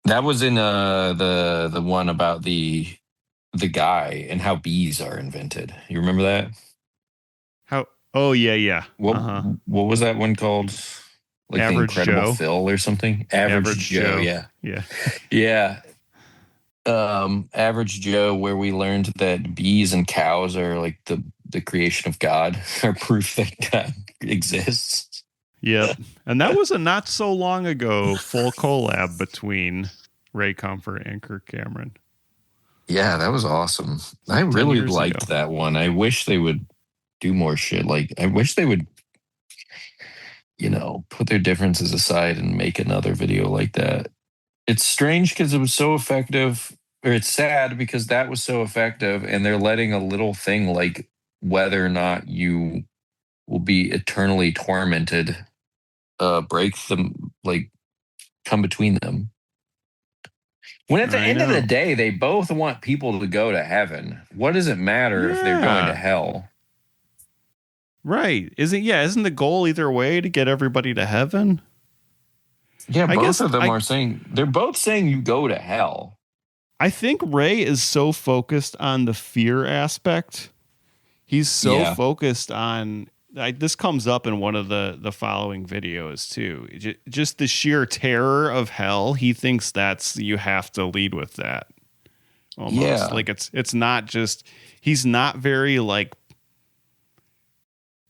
That was in the one about the guy and how bees are invented. You remember that? How? Oh yeah. What was that one called? Like Average the Incredible Joe? Phil or something? Average Joe. Yeah. Yeah. Average Joe, where we learned that bees and cows are like the creation of God, are proof that God exists. Yep. And that was a not so long ago full collab between Ray Comfort and Kirk Cameron. Yeah, that was awesome. I really liked that one. I wish they would do more shit. Like, I wish they would, put their differences aside and make another video like that. It's strange because it was so effective, or it's sad because that was so effective, and they're letting a little thing like whether or not you will be eternally tormented break them, like, come between them. When at the end of the day, they both want people to go to heaven. What does it matter if they're going to hell? Right. Isn't the goal either way to get everybody to heaven? Yeah, both of them are saying, they're both saying you go to hell. I think Ray is so focused on the fear aspect. He's so focused on, this comes up in one of the following videos too. Just the sheer terror of hell. He thinks you have to lead with that. Almost. Yeah. Like it's not just, he's not very like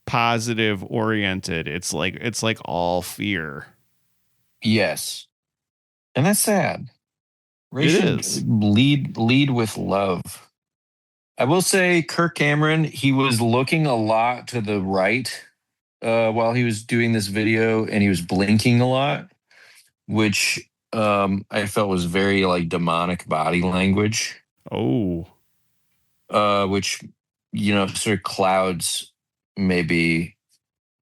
positive oriented. It's like all fear. Yes. And that's sad. Ray should lead with love. I will say Kirk Cameron, he was looking a lot to the right while he was doing this video, and he was blinking a lot, which I felt was very like demonic body language. Oh. Which, sort of clouds maybe,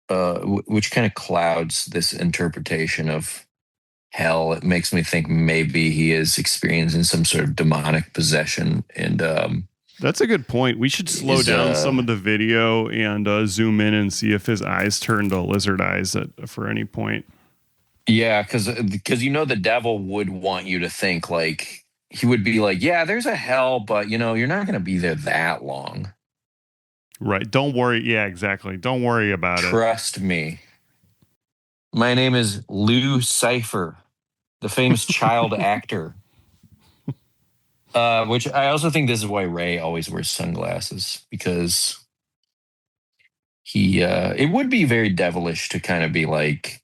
which kind of clouds this interpretation of hell. It makes me think maybe he is experiencing some sort of demonic possession. And that's a good point. We should slow down some of the video and zoom in and see if his eyes turn to lizard eyes for any point. Yeah, because the devil would want you to think like, he would be like, yeah, there's a hell, but you're not going to be there that long. Right. Don't worry. Yeah, exactly. Don't worry about it. Trust me. My name is Lou Cipher, the famous child actor. Which I also think this is why Ray always wears sunglasses, because it would be very devilish to kind of be like,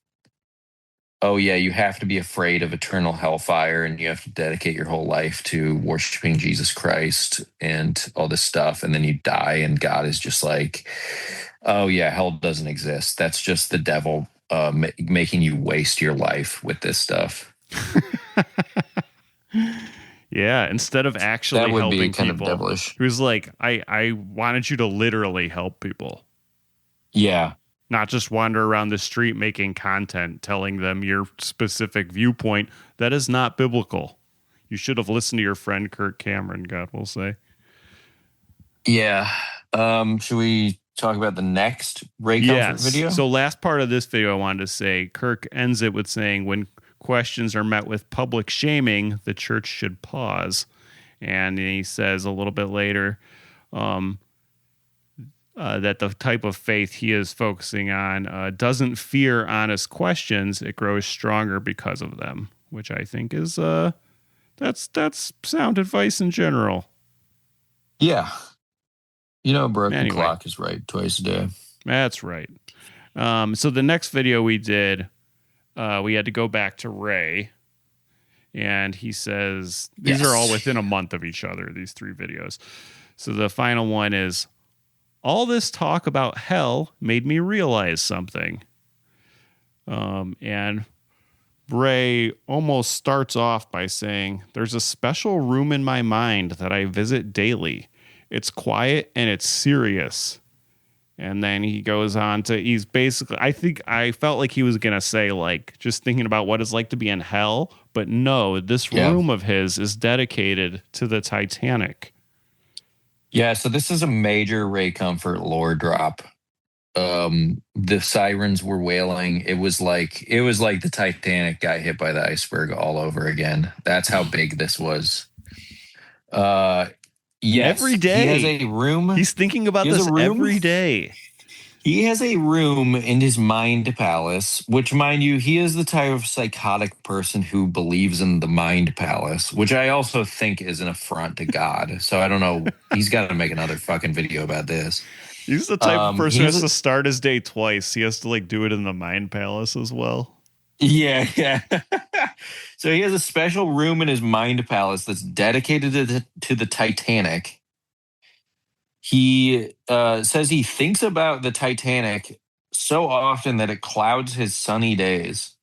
oh yeah, you have to be afraid of eternal hellfire and you have to dedicate your whole life to worshiping Jesus Christ and all this stuff. And then you die and God is just like, oh yeah, hell doesn't exist. That's just the devil making you waste your life with this stuff. Yeah, instead of actually that would helping be kind people, of devilish. He was like, I wanted you to literally help people. Yeah. Not just wander around the street making content, telling them your specific viewpoint. That is not biblical. You should have listened to your friend Kirk Cameron, God will say. Yeah. Should we talk about the next Ray Comfort video? So last part of this video, I wanted to say, Kirk ends it with saying, when questions are met with public shaming, the church should pause. And he says a little bit later that the type of faith he is focusing on doesn't fear honest questions. It grows stronger because of them, which I think is that's sound advice in general. Yeah. You know, a broken Anyway. clock is right twice a day. That's right. So the next video we did, we had to go back to Ray. And he says, these Yes. are all within a month of each other, these 3 videos. So the final one is, all this talk about hell made me realize something. And Ray almost starts off by saying, there's a special room in my mind that I visit daily. It's quiet and it's serious. And then he goes on to, he's basically, I felt like he was going to say, like, just thinking about what it's like to be in hell. But no, this room of his is dedicated to the Titanic. Yeah, so this is a major Ray Comfort lore drop. The sirens were wailing. It was like the Titanic got hit by the iceberg all over again. That's how big this was. Yes, Every day. he has a room. He's thinking about He has this a room? every day. He has a room in his mind palace, which, mind you, he is the type of psychotic person who believes in the mind palace, which I also think is an affront to God. So I don't know. He's got to make another fucking video about this. He's the type of person who has he's to start his day twice. He has to like do it in the Mind Palace as well. Yeah. So he has a special room in his mind palace that's dedicated to the Titanic. He says he thinks about the Titanic so often that it clouds his sunny days.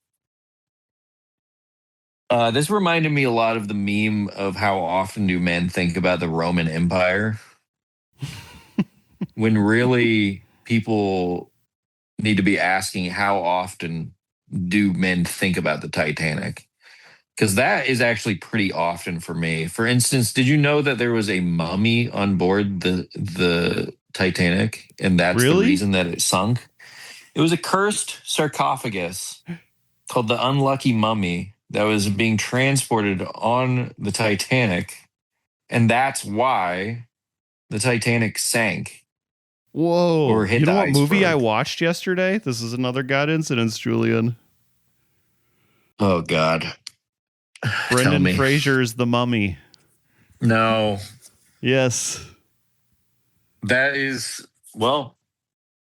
This reminded me a lot of the meme of how often do men think about the Roman Empire, when really people need to be asking how often do men think about the Titanic? Because that is actually pretty often for me. For instance, did you know that there was a mummy on board the Titanic, and that's Really? the reason that it sunk? It was a cursed sarcophagus called the Unlucky Mummy that was being transported on the Titanic, and that's why the Titanic sank. Whoa. Or hit you know the what movie I iceberg. watched yesterday? This is another God incidence, Julian. Oh, God. Tell Brendan me. Fraser's The Mummy. No. Yes. That is, well,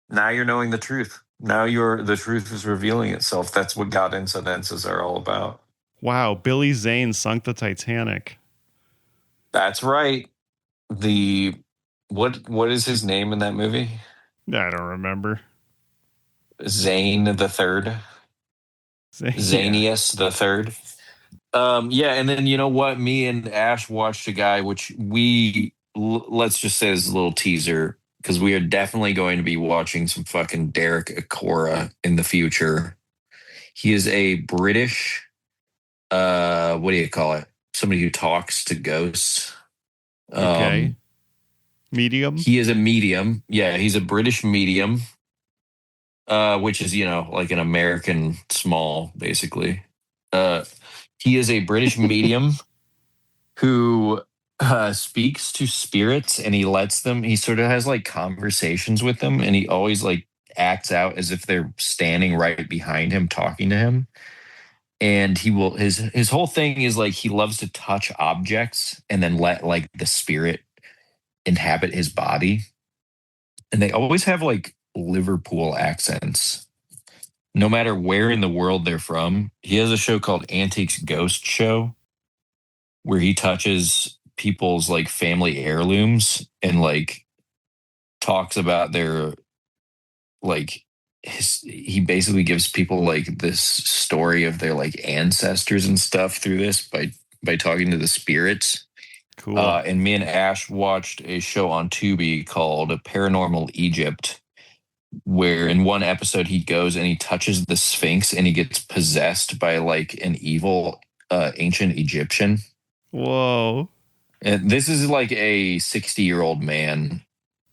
now you're knowing the truth. Now the truth is revealing itself. That's what God incidences are all about. Wow. Billy Zane sunk the Titanic. That's right. What is his name in that movie? I don't remember. Zane the Third. Zanius the Third. Yeah, and then you know what? Me and Ash watched a guy, which let's just say is a little teaser, because we are definitely going to be watching some fucking Derek Acora in the future. He is a British, what do you call it? Somebody who talks to ghosts. Okay. Medium? He is a medium. Yeah, he's a British medium, which is, like an American small, basically. He is a British medium who speaks to spirits, and he sort of has like conversations with them, and he always like acts out as if they're standing right behind him talking to him. And his whole thing is like he loves to touch objects and then let like the spirit inhabit his body. And they always have like Liverpool accents, no matter where in the world they're from. He has a show called Antiques Ghost Show, where he touches people's like family heirlooms and like talks about their like he basically gives people like this story of their like ancestors and stuff through this by talking to the spirits. Cool. And me and Ash watched a show on Tubi called Paranormal Egypt, where in one episode he goes and he touches the Sphinx and he gets possessed by like an evil ancient Egyptian. Whoa. And this is like a 60-year-old man.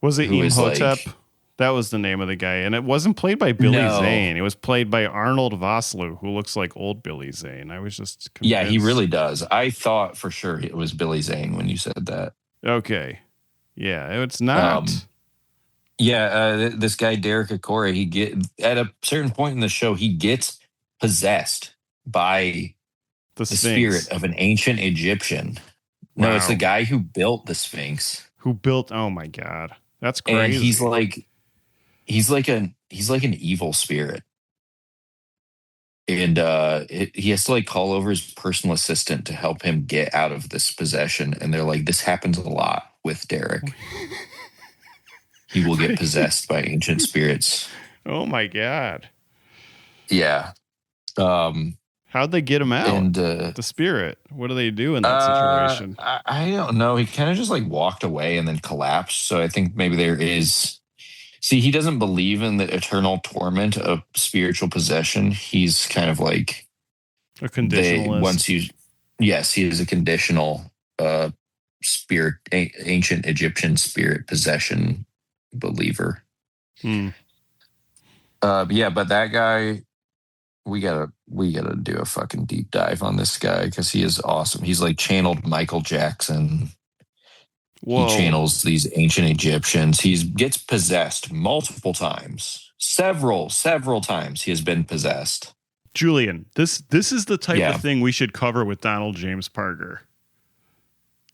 Was it who is, Imhotep? like- That was the name of the guy. And it wasn't played by Billy No. Zane. It was played by Arnold Vosloo, who looks like old Billy Zane. I was just Yeah, he convinced. really does. I thought for sure it was Billy Zane when you said that. Okay. Yeah, it's not. This guy Derek Akora, at a certain point in the show, he gets possessed by the the Sphinx. spirit of an ancient Egyptian. No, it's Wow. the guy who built the Sphinx. Who built, oh my God. That's crazy. And he's like an evil spirit. And he has to like call over his personal assistant to help him get out of this possession. And they're like, this happens a lot with Derek. He will get possessed by ancient spirits. Oh my God. Yeah. How'd they get him out? And the spirit. What do they do in that situation? I don't know. He kind of just like walked away and then collapsed. So I think maybe there is. See, he doesn't believe in the eternal torment of spiritual possession. He's kind of like A conditionalist. Yes, he is a conditional spirit, ancient Egyptian spirit possession believer. But that guy, we gotta do a fucking deep dive on this guy because he is awesome. He's like channeled Michael Jackson. Whoa. He channels these ancient Egyptians. He gets possessed multiple times. Several times he has been possessed. Julian, this is the type of thing we should cover with Donald James Parker.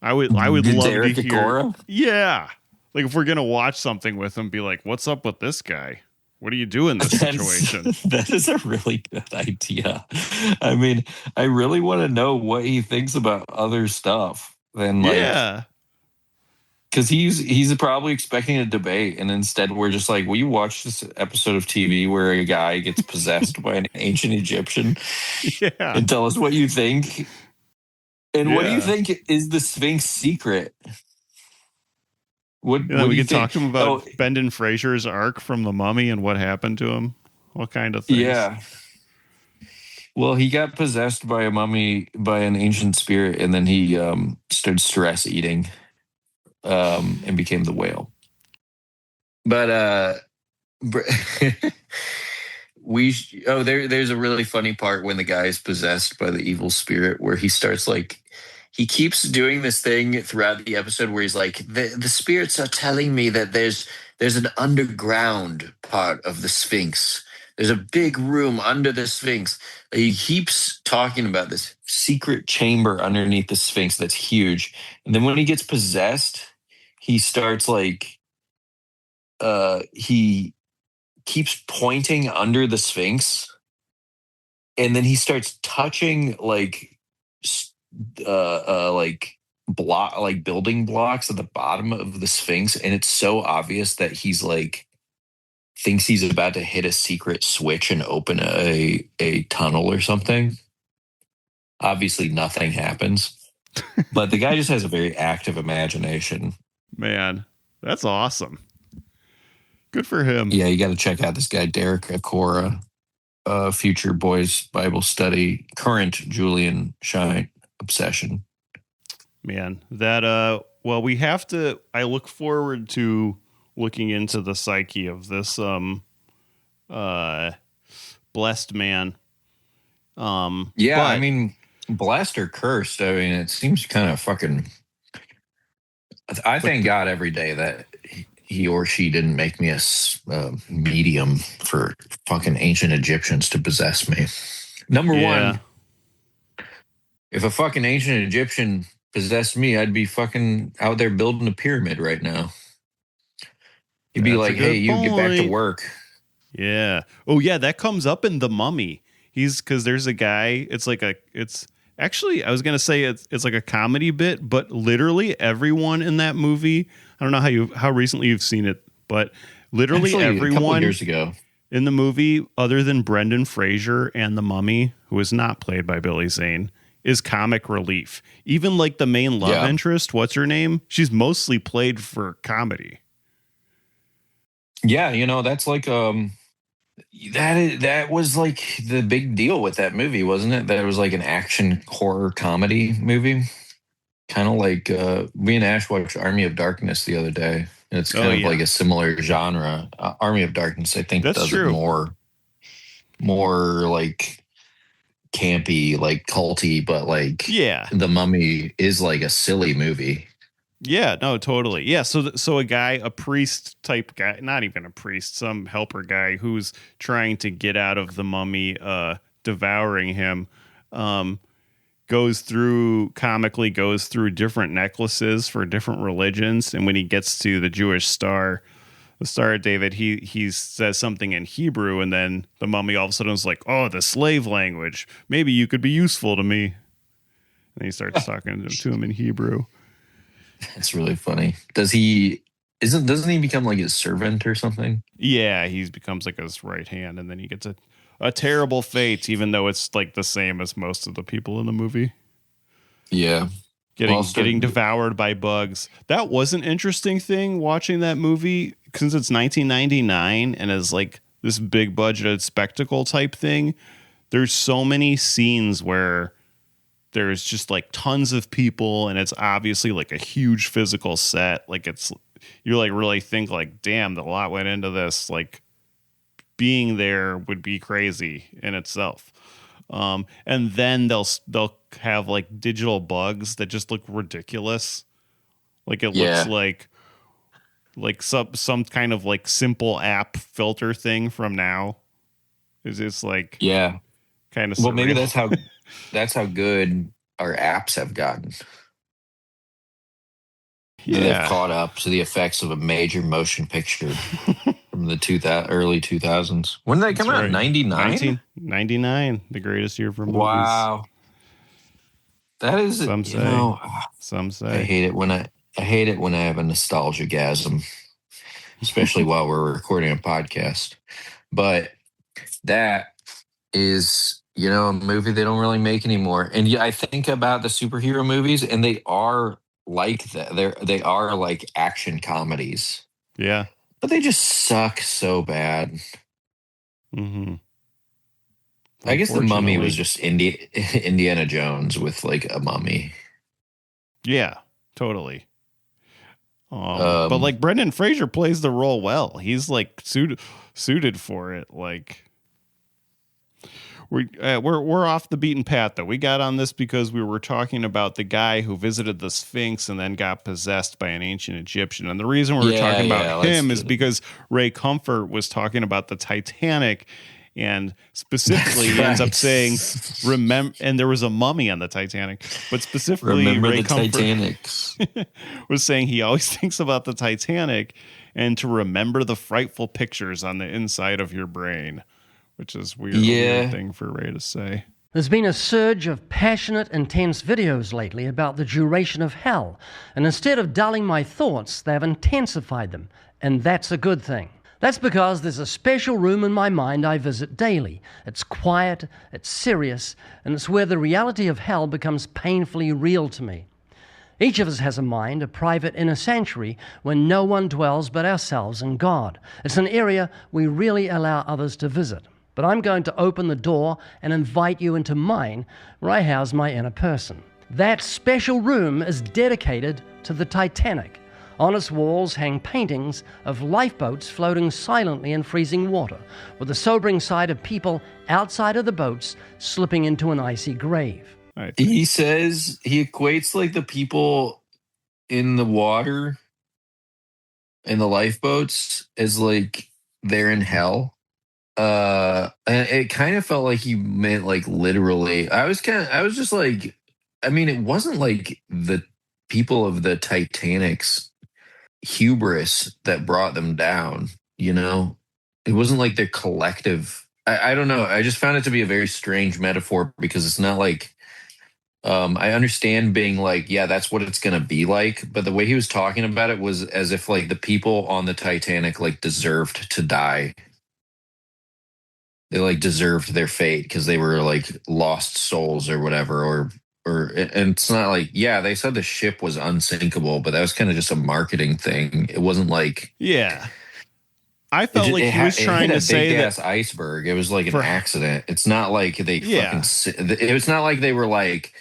I would love Derek to hear. Akora? Yeah. Like if we're gonna watch something with him, be like, what's up with this guy? What do you do in this situation? That is a really good idea. I mean, I really want to know what he thinks about other stuff than like, yeah. Because he's probably expecting a debate, and instead we're just like, will you watch this episode of TV where a guy gets possessed by an ancient Egyptian? Yeah. And tell us what you think. And what do you think is the Sphinx secret? What we do you can talk to him about Oh, Brendan Fraser's arc from The Mummy and what happened to him. All kind of things. yeah. Well, he got possessed by a mummy, by an ancient spirit, and then he started stress eating and became the whale. But there's a really funny part when the guy is possessed by the evil spirit where he starts like, he keeps doing this thing throughout the episode where he's like, the spirits are telling me that there's an underground part of the Sphinx. There's a big room under the Sphinx. He keeps talking about this secret chamber underneath the Sphinx that's huge. And then when he gets possessed, he starts like, he keeps pointing under the Sphinx. And then he starts touching like building blocks at the bottom of the Sphinx. And it's so obvious that he's like, thinks he's about to hit a secret switch and open a tunnel or something. Obviously nothing happens, but the guy just has a very active imagination. Man, that's awesome. Good for him. Yeah, you got to check out this guy, Derek Akora, future boys Bible study, current Julian Shine obsession. Man, that well, we have to. I look forward to looking into the psyche of this blessed man. Yeah, I mean, blessed or cursed. I mean, it seems kind of fucking. I thank God every day that he or she didn't make me a medium for fucking ancient Egyptians to possess me. Number one, if a fucking ancient Egyptian possessed me, I'd be fucking out there building a pyramid right now. He'd be like, hey, you get back to work. Yeah. Oh, yeah. That comes up in The Mummy. Because there's a guy, it's actually, I was going to say it's like a comedy bit, but literally everyone in that movie, I don't know how recently you've seen it, but literally actually, everyone a couple years ago in the movie, other than Brendan Fraser and The Mummy, who is not played by Billy Zane, is comic relief. Even like the main love interest, what's her name? She's mostly played for comedy. Yeah, that's like that was like the big deal with that movie, wasn't it? That it was like an action horror comedy movie. Kind of like me and Ash watched Army of Darkness the other day. It's kind of like a similar genre. Army of Darkness, I think, That's does true. it more like campy, like culty, but like The Mummy is like a silly movie. Yeah, no, totally. Yeah, so a priest type guy, not even a priest, some helper guy who's trying to get out of the mummy devouring him, goes through different necklaces for different religions, and when he gets to the Jewish star, the Star of David, he says something in Hebrew, and then the mummy all of a sudden is like, "Oh, the slave language. Maybe you could be useful to me." And he starts talking to him in Hebrew. It's really funny. Doesn't he become like his servant or something? Yeah, he becomes like his right hand, and then he gets a terrible fate, even though it's like the same as most of the people in the movie. Yeah. Getting devoured by bugs. That was an interesting thing watching that movie, since it's 1999 and is like this big budgeted spectacle type thing. There's so many scenes where there's just like tons of people, and it's obviously like a huge physical set. Like you like really think like, damn, a lot went into this. Like being there would be crazy in itself. And then they'll have like digital bugs that just look ridiculous. Like it looks like some kind of like simple app filter thing from now. Is it's like kind of surreal. Well, maybe that's how good our apps have gotten. Yeah. They've caught up to the effects of a major motion picture from the early 2000s. When did they come out? 99? 1999, the greatest year for movies. Wow. That is, some say. Some say. I hate it when I have a nostalgia-gasm, especially while we're recording a podcast. But that is, a movie they don't really make anymore. And I think about the superhero movies, and they are like that. They are like action comedies. Yeah. But they just suck so bad. Mm-hmm. I guess The Mummy was just Indiana Jones with like a mummy. Yeah, totally. But like Brendan Fraser plays the role well. He's like suited for it. Like we're off the beaten path though. We got on this because we were talking about the guy who visited the Sphinx and then got possessed by an ancient Egyptian. And the reason we were talking about him is because Ray Comfort was talking about the Titanic, and specifically he ends up saying, remember, and there was a mummy on the Titanic, but specifically Ray Comfort was saying he always thinks about the Titanic and to remember the frightful pictures on the inside of your brain. Which is a weird thing for Ray to say. There's been a surge of passionate, intense videos lately about the duration of hell, and instead of dulling my thoughts, they've intensified them, and that's a good thing. That's because there's a special room in my mind I visit daily. It's quiet, it's serious, and it's where the reality of hell becomes painfully real to me. Each of us has a mind, a private inner sanctuary, where no one dwells but ourselves and God. It's an area we really allow others to visit. But I'm going to open the door and invite you into mine, where I house my inner person. That special room is dedicated to the Titanic. On its walls hang paintings of lifeboats floating silently in freezing water, with the sobering sight of people outside of the boats slipping into an icy grave. He says he equates like the people in the water in the lifeboats as like they're in hell. And it kind of felt like he meant like literally. I was just like, I mean, it wasn't like the people of the Titanic's hubris that brought them down, It wasn't like their collective. I don't know. I just found it to be a very strange metaphor because it's not like, I understand being like, yeah, that's what it's going to be like. But the way he was talking about it was as if like the people on the Titanic like deserved to die. They like deserved their fate because they were like lost souls or whatever, and it's not like, yeah, they said the ship was unsinkable, but that was kind of just a marketing thing. It wasn't like, I felt like he was trying to say that iceberg. It was like an accident. It's not like they it was not like they were like,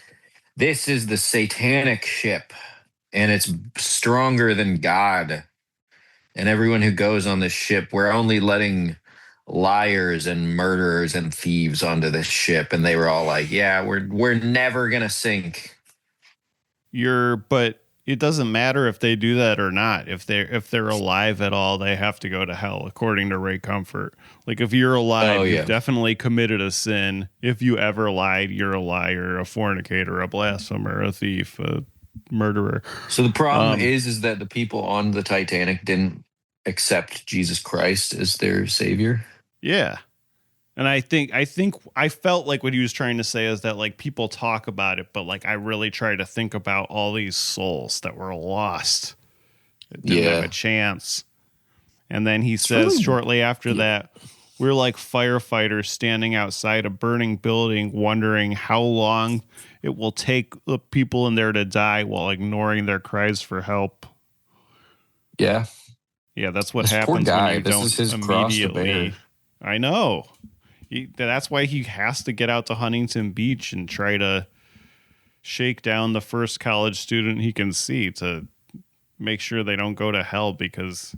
this is the satanic ship and it's stronger than God. and everyone who goes on this ship, we're only letting liars and murderers and thieves onto this ship. And they were all like, yeah, we're never gonna sink. But it doesn't matter if they do that or not. If they're alive at all, they have to go to hell, according to Ray Comfort. Like, if you're alive, you've definitely committed a sin. If you ever lied, you're a liar, a fornicator, a blasphemer, a thief, a murderer. So the problem is that the people on the Titanic didn't accept Jesus Christ as their savior. Yeah. And I think I felt like what he was trying to say is that, like, people talk about it, but, like, I really try to think about all these souls that were lost. That didn't have a chance. And then he says shortly after that, we're like firefighters standing outside a burning building, wondering how long it will take the people in there to die while ignoring their cries for help. Yeah. Yeah, that's what this happens poor guy. when you this don't is his cross to immediately. bear. I know. That's why he has to get out to Huntington Beach and try to shake down the first college student he can see to make sure they don't go to hell because...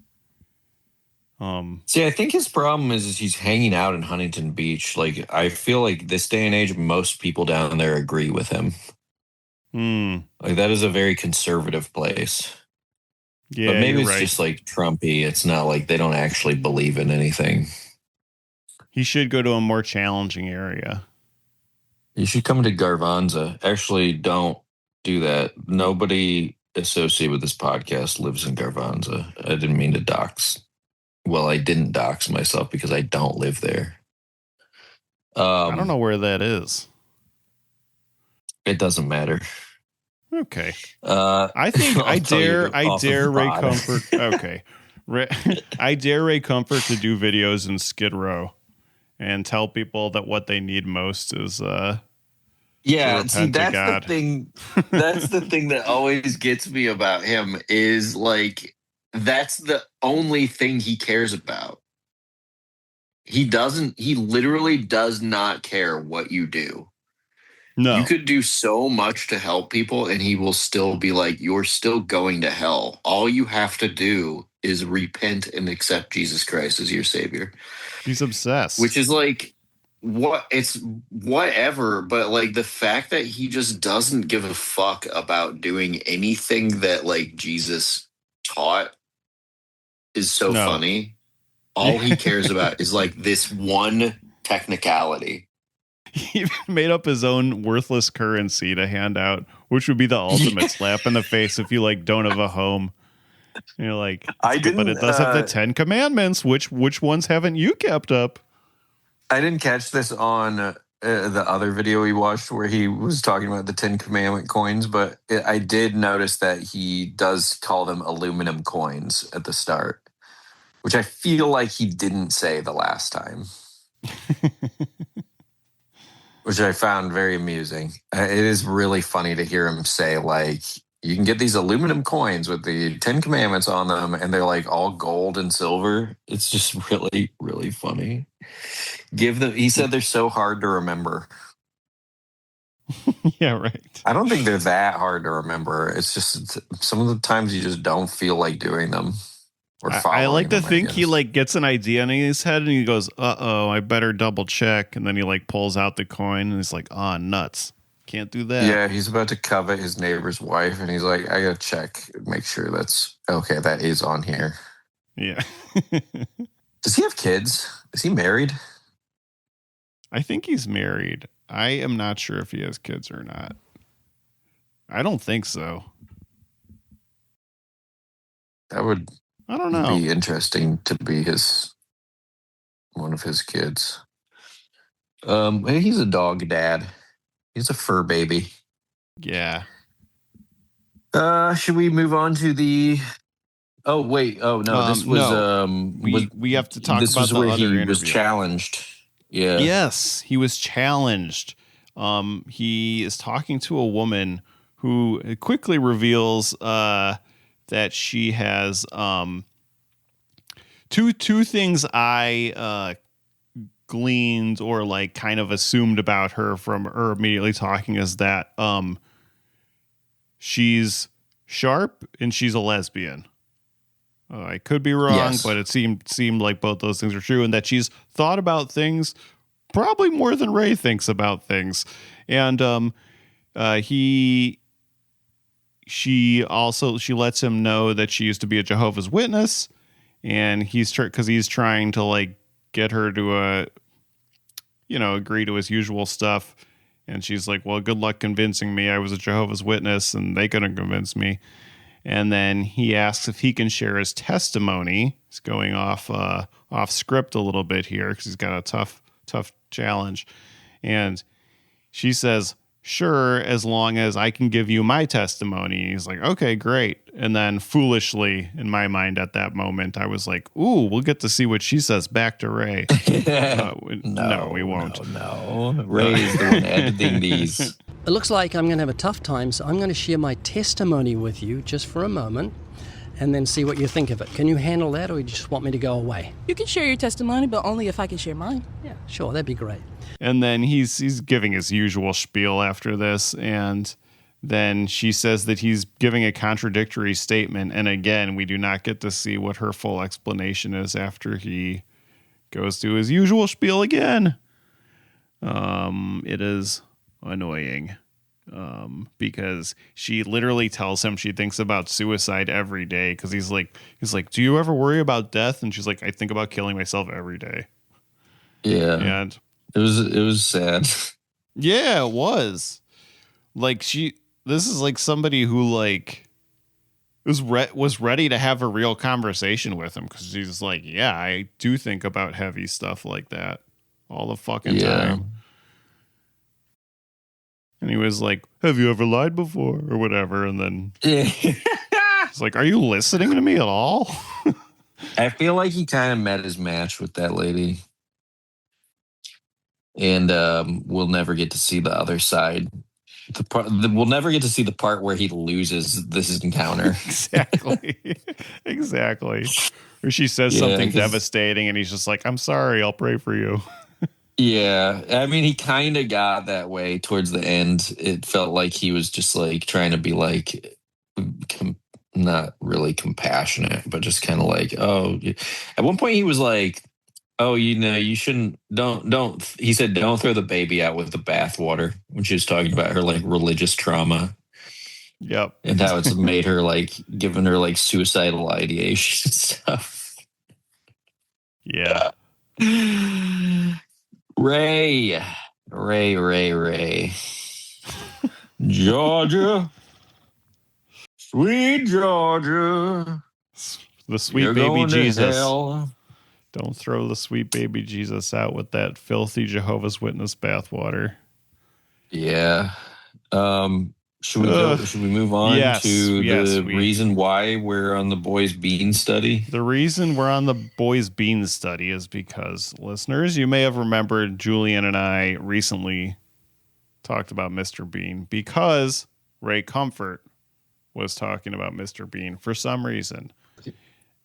See, I think his problem is he's hanging out in Huntington Beach. Like, I feel like this day and age, most people down there agree with him. Like, that is a very conservative place. Yeah, but maybe it's right. just like Trumpy. It's not like they don't actually believe in anything. He should go to a more challenging area. You should come to Garvanza. Actually, don't do that. Nobody associated with this podcast lives in Garvanza. I didn't mean to dox. Well, I didn't dox myself because I don't live there. I don't know where that is. It doesn't matter. Okay. I think I dare Ray Comfort. Okay. I dare Ray Comfort to do videos in Skid Row and tell people that what they need most is see, that's the thing. That's the thing that always gets me about him is like that's the only thing he cares about. He literally does not care what you do. No. You could do so much to help people and he will still be like, you're still going to hell. All you have to do is repent and accept Jesus Christ as your savior. He's obsessed. Which is like, it's whatever, but like the fact that he just doesn't give a fuck about doing anything that like Jesus taught is so funny. All he cares about is like this one technicality. He even made up his own worthless currency to hand out, which would be the ultimate slap in the face if you like don't have a home. You're like, but it does have the 10 commandments. Which ones haven't you kept up? I didn't catch this on the other video we watched where he was talking about the 10 commandment coins, but I did notice that he does call them aluminum coins at the start, which I feel like he didn't say the last time. Which I found very amusing. It is really funny to hear him say, like, you can get these aluminum coins with the 10 commandments on them, and they're like all gold and silver. It's just really, really funny. He said they're so hard to remember. Yeah, right. I don't think they're that hard to remember. It's just some of the times you just don't feel like doing them. I like to think he like gets an idea in his head and he goes, "Uh-oh, I better double check." And then he like pulls out the coin and he's like, "Ah, nuts. Can't do that." Yeah, he's about to covet his neighbor's wife and he's like, "I got to check, make sure that's okay. That is on here." Yeah. Does he have kids? Is he married? I think he's married. I am not sure if he has kids or not. I don't think so. That would I don't know. Be interesting to be one of his kids. He's a dog dad. He's a fur baby. Yeah. Should we move on to the? Oh wait! Oh no! This was we have to talk this about was the where other he interview. was challenged. Yeah. Yes, he was challenged. He is talking to a woman who quickly reveals that she has two things I gleaned or like kind of assumed about her from her immediately talking is that she's sharp and she's a lesbian. I could be wrong, Yes. but it seemed like both those things are true, and that she's thought about things probably more than Ray thinks about things. And she lets him know that she used to be a Jehovah's Witness, and he's trying to like get her to agree to his usual stuff. And she's like, well, good luck convincing me. I was a Jehovah's Witness and they couldn't convince me. And then he asks if he can share his testimony. He's going off script a little bit here because he's got a tough challenge. And she says, sure, as long as I can give you my testimony. He's like, okay, great. And then foolishly, in my mind at that moment, I was like, ooh, we'll get to see what she says back to Ray. No, we won't. No. Ray is the one editing these. It looks like I'm going to have a tough time, so I'm going to share my testimony with you just for a moment and then see what you think of it. Can you handle that, or you just want me to go away? You can share your testimony, but only if I can share mine. Yeah, sure, that'd be great. And then he's giving his usual spiel after this, and then she says that he's giving a contradictory statement. And again, we do not get to see what her full explanation is after he goes to his usual spiel again. It is annoying because she literally tells him she thinks about suicide every day, because he's like, do you ever worry about death? And she's like, I think about killing myself every day. Yeah. And it was sad. Yeah, it was. Like this is like somebody who like was ready to have a real conversation with him, because she's like, yeah, I do think about heavy stuff like that all the fucking time. And he was like, have you ever lied before or whatever? And then it's like, are you listening to me at all? I feel like he kind of met his match with that lady. And we'll never get to see the other side. We'll never get to see the part where he loses this encounter. Exactly. Or she says something devastating and he's just like, I'm sorry, I'll pray for you. Yeah. I mean, he kind of got that way towards the end. It felt like he was just like trying to be like, not really compassionate, but just kind of like, oh, at one point he was like, oh, you shouldn't, don't, he said, don't throw the baby out with the bathwater, when she was talking about her like religious trauma. Yep. And how it's made her like, giving her like suicidal ideation and stuff. Yeah. Ray. Georgia. Sweet Georgia. The sweet You're baby Jesus. Hell. Don't throw the sweet baby Jesus out with that filthy Jehovah's Witness bathwater. Yeah. Should we move on to the reason why we're on the Boys Bean study? The reason we're on the Boys Bean study is because, listeners, you may have remembered Julian and I recently talked about Mr. Bean because Ray Comfort was talking about Mr. Bean for some reason.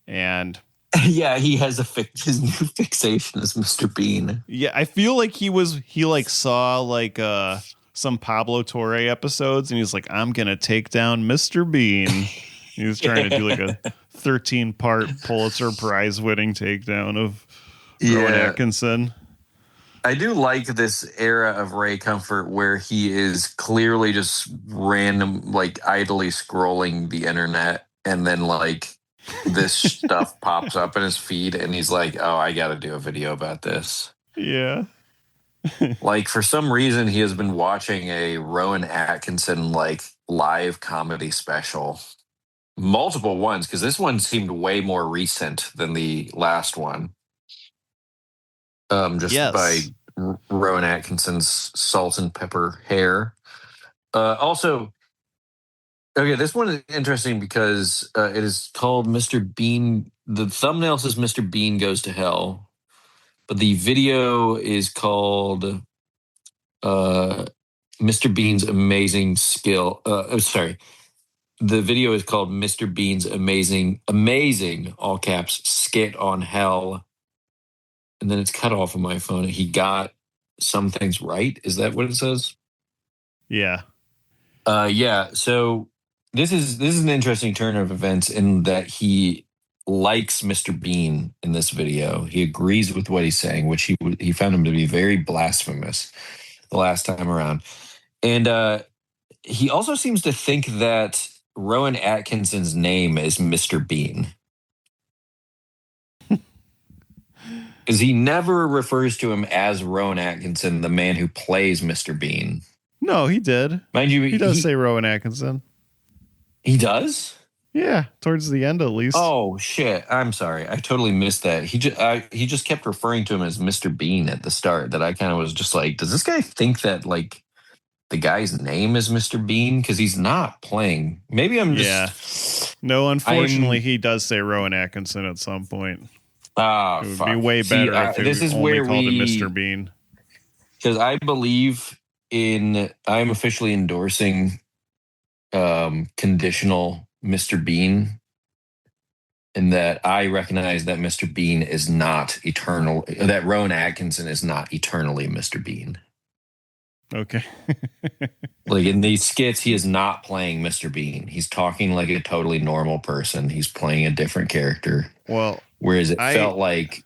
And yeah, he has his new fixation is Mr. Bean. Yeah, I feel like he saw like some Pablo Torre episodes, and he's like, I'm gonna take down Mr. Bean. He was trying to do like a 13-part Pulitzer Prize winning takedown of Rowan Atkinson. I do like this era of Ray Comfort where he is clearly just random, like idly scrolling the internet, and then like this stuff pops up in his feed, and he's like, oh, I got to do a video about this. Yeah. Like, for some reason, he has been watching a Rowan Atkinson like live comedy special, multiple ones, because this one seemed way more recent than the last one. By Rowan Atkinson's Salt and Pepper Hair. Also, okay, this one is interesting because it is called Mr. Bean. The thumbnail says Mr. Bean Goes to Hell, but the video is called Mr. Bean's Amazing Skill. The video is called Mr. Bean's Amazing, all caps, skit on hell. And then it's cut off of my phone. He got some things right. Is that what it says? Yeah. Yeah. So this is an interesting turn of events in that he likes Mr. Bean in this video. He agrees with what he's saying, which he found him to be very blasphemous the last time around. And he also seems to think that Rowan Atkinson's name is Mr. Bean. Because he never refers to him as Rowan Atkinson, the man who plays Mr. Bean. No, he did. Mind you, he does say Rowan Atkinson. He does? Yeah, towards the end at least. Oh shit! I'm sorry, I totally missed that. He just kept referring to him as Mr. Bean at the start. That I kind of was just like, does this guy think that like the guy's name is Mr. Bean? Because he's not playing. Maybe I'm just. No, unfortunately, he does say Rowan Atkinson at some point. Ah, it would fuck. be way better if this is only where called him Mr. Bean. Because I believe I'm officially endorsing conditional Mr. Bean, in that I recognize that Mr. Bean is not eternal, that Rowan Atkinson is not eternally Mr. Bean. Okay. Like in these skits, he is not playing Mr. Bean. He's talking like a totally normal person. He's playing a different character. Well, whereas it felt like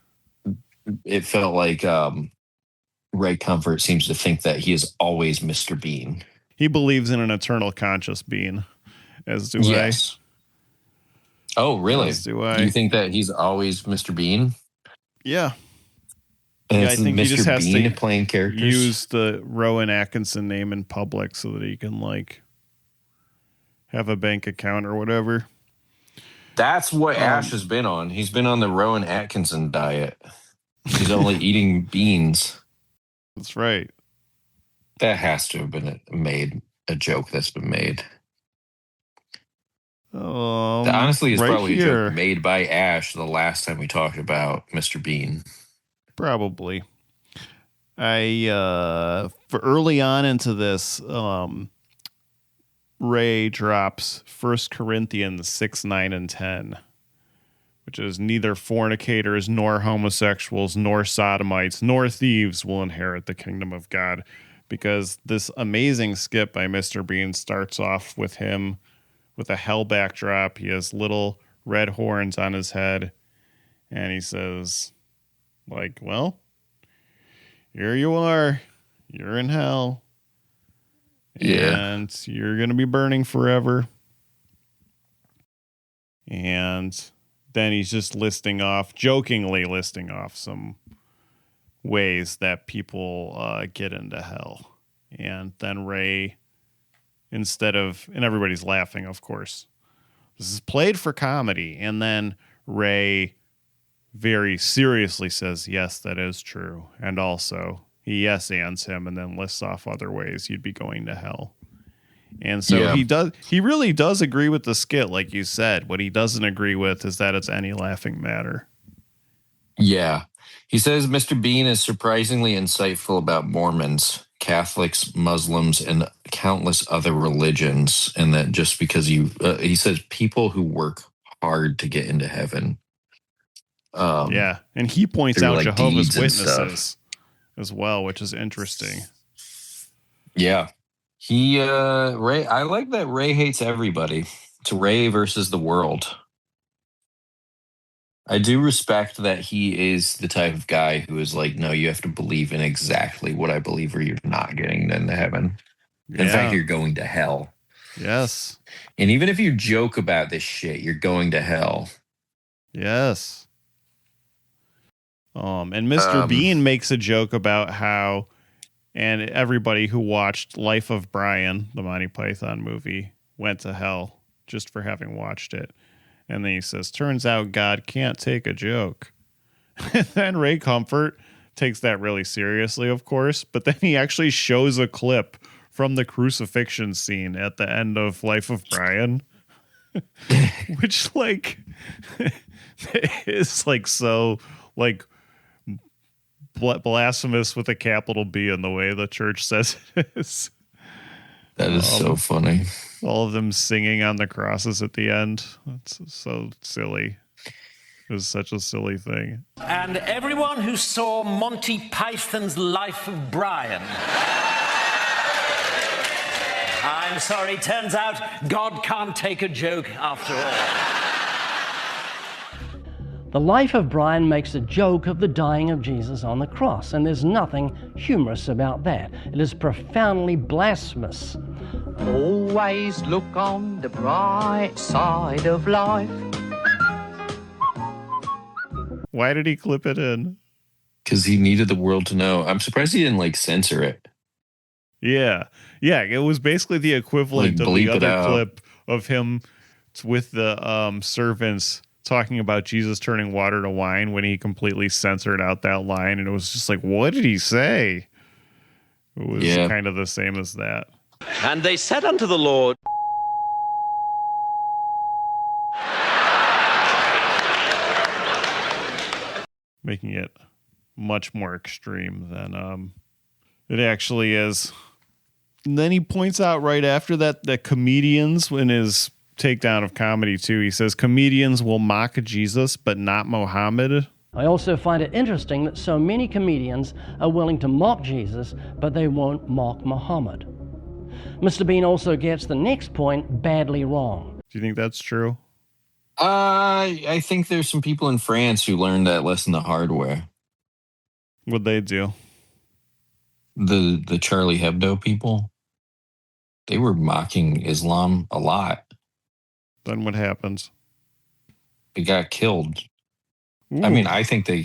Ray Comfort seems to think that he is always Mr. Bean. He believes in an eternal conscious being, as do yes. I. Oh, really? As do I. Do you think that he's always Mr. Bean? Yeah. And I think Mr. he just has Bean to playing characters? use the Rowan Atkinson name in public so that he can like have a bank account or whatever. That's what Ash has been on. He's been on the Rowan Atkinson diet. He's only eating beans. That's right. That has to have been a joke that's been made. Honestly, it's probably a joke made by Ash the last time we talked about Mr. Bean. Probably. For early on into this, Ray drops 1 Corinthians 6, 9, and 10, which is neither fornicators, nor homosexuals, nor sodomites, nor thieves will inherit the kingdom of God. Because this amazing skit by Mr. Bean starts off with him with a hell backdrop. He has little red horns on his head. And he says, like, well, here you are. You're in hell. Yeah. And you're going to be burning forever. And then he's just jokingly listing off some ways that people get into hell. And then Ray, and everybody's laughing, of course. This is played for comedy. And then Ray very seriously says, yes, that is true. And also, he yes-ands him and then lists off other ways you'd be going to hell. And so he really does agree with the skit, like you said. What he doesn't agree with is that it's any laughing matter. Yeah. He says Mr. Bean is surprisingly insightful about Mormons, Catholics, Muslims, and countless other religions. And that just because he says people who work hard to get into heaven. And he points out like Jehovah's Witnesses as well, which is interesting. Yeah. Ray, I like that Ray hates everybody. It's Ray versus the world. I do respect that he is the type of guy who is like, no, you have to believe in exactly what I believe or you're not getting into heaven. Yeah. In fact, you're going to hell. Yes. And even if you joke about this shit, you're going to hell. Yes. And Mr. Bean makes a joke about how, and everybody who watched Life of Brian, the Monty Python movie, went to hell just for having watched it. And then he says, turns out God can't take a joke. And then Ray Comfort takes that really seriously, of course. But then he actually shows a clip from the crucifixion scene at the end of Life of Brian. Which, like, is, like, so, like, blasphemous with a capital B in the way the church says it is. That is so funny. All of them singing on the crosses at the end. It's so silly. It was such a silly thing. And everyone who saw Monty Python's Life of Brian. I'm sorry, turns out God can't take a joke after all. The life of Brian makes a joke of the dying of Jesus on the cross, and there's nothing humorous about that. It is profoundly blasphemous. Always look on the bright side of life. Why did he clip it in? Because he needed the world to know. I'm surprised he didn't like censor it. Yeah. Yeah, it was basically the equivalent Like, of the bleep it other out. clip of him with the servants talking about Jesus turning water to wine when he completely censored out that line. And it was just like, what did he say? It was kind of the same as that. And they said unto the Lord, Making it much more extreme than it actually is. And then he points out right after that comedians, in his takedown of comedy too, he says comedians will mock Jesus but not Mohammed. I also find it interesting that so many comedians are willing to mock Jesus, but they won't mock Muhammad. Mr. Bean also gets the next point badly wrong. Do you think that's true? I think there's some people in France who learned that lesson the hard way. What'd they do? The Charlie Hebdo people, they were mocking Islam a lot. Then what happens? They got killed. Ooh. I mean, I think they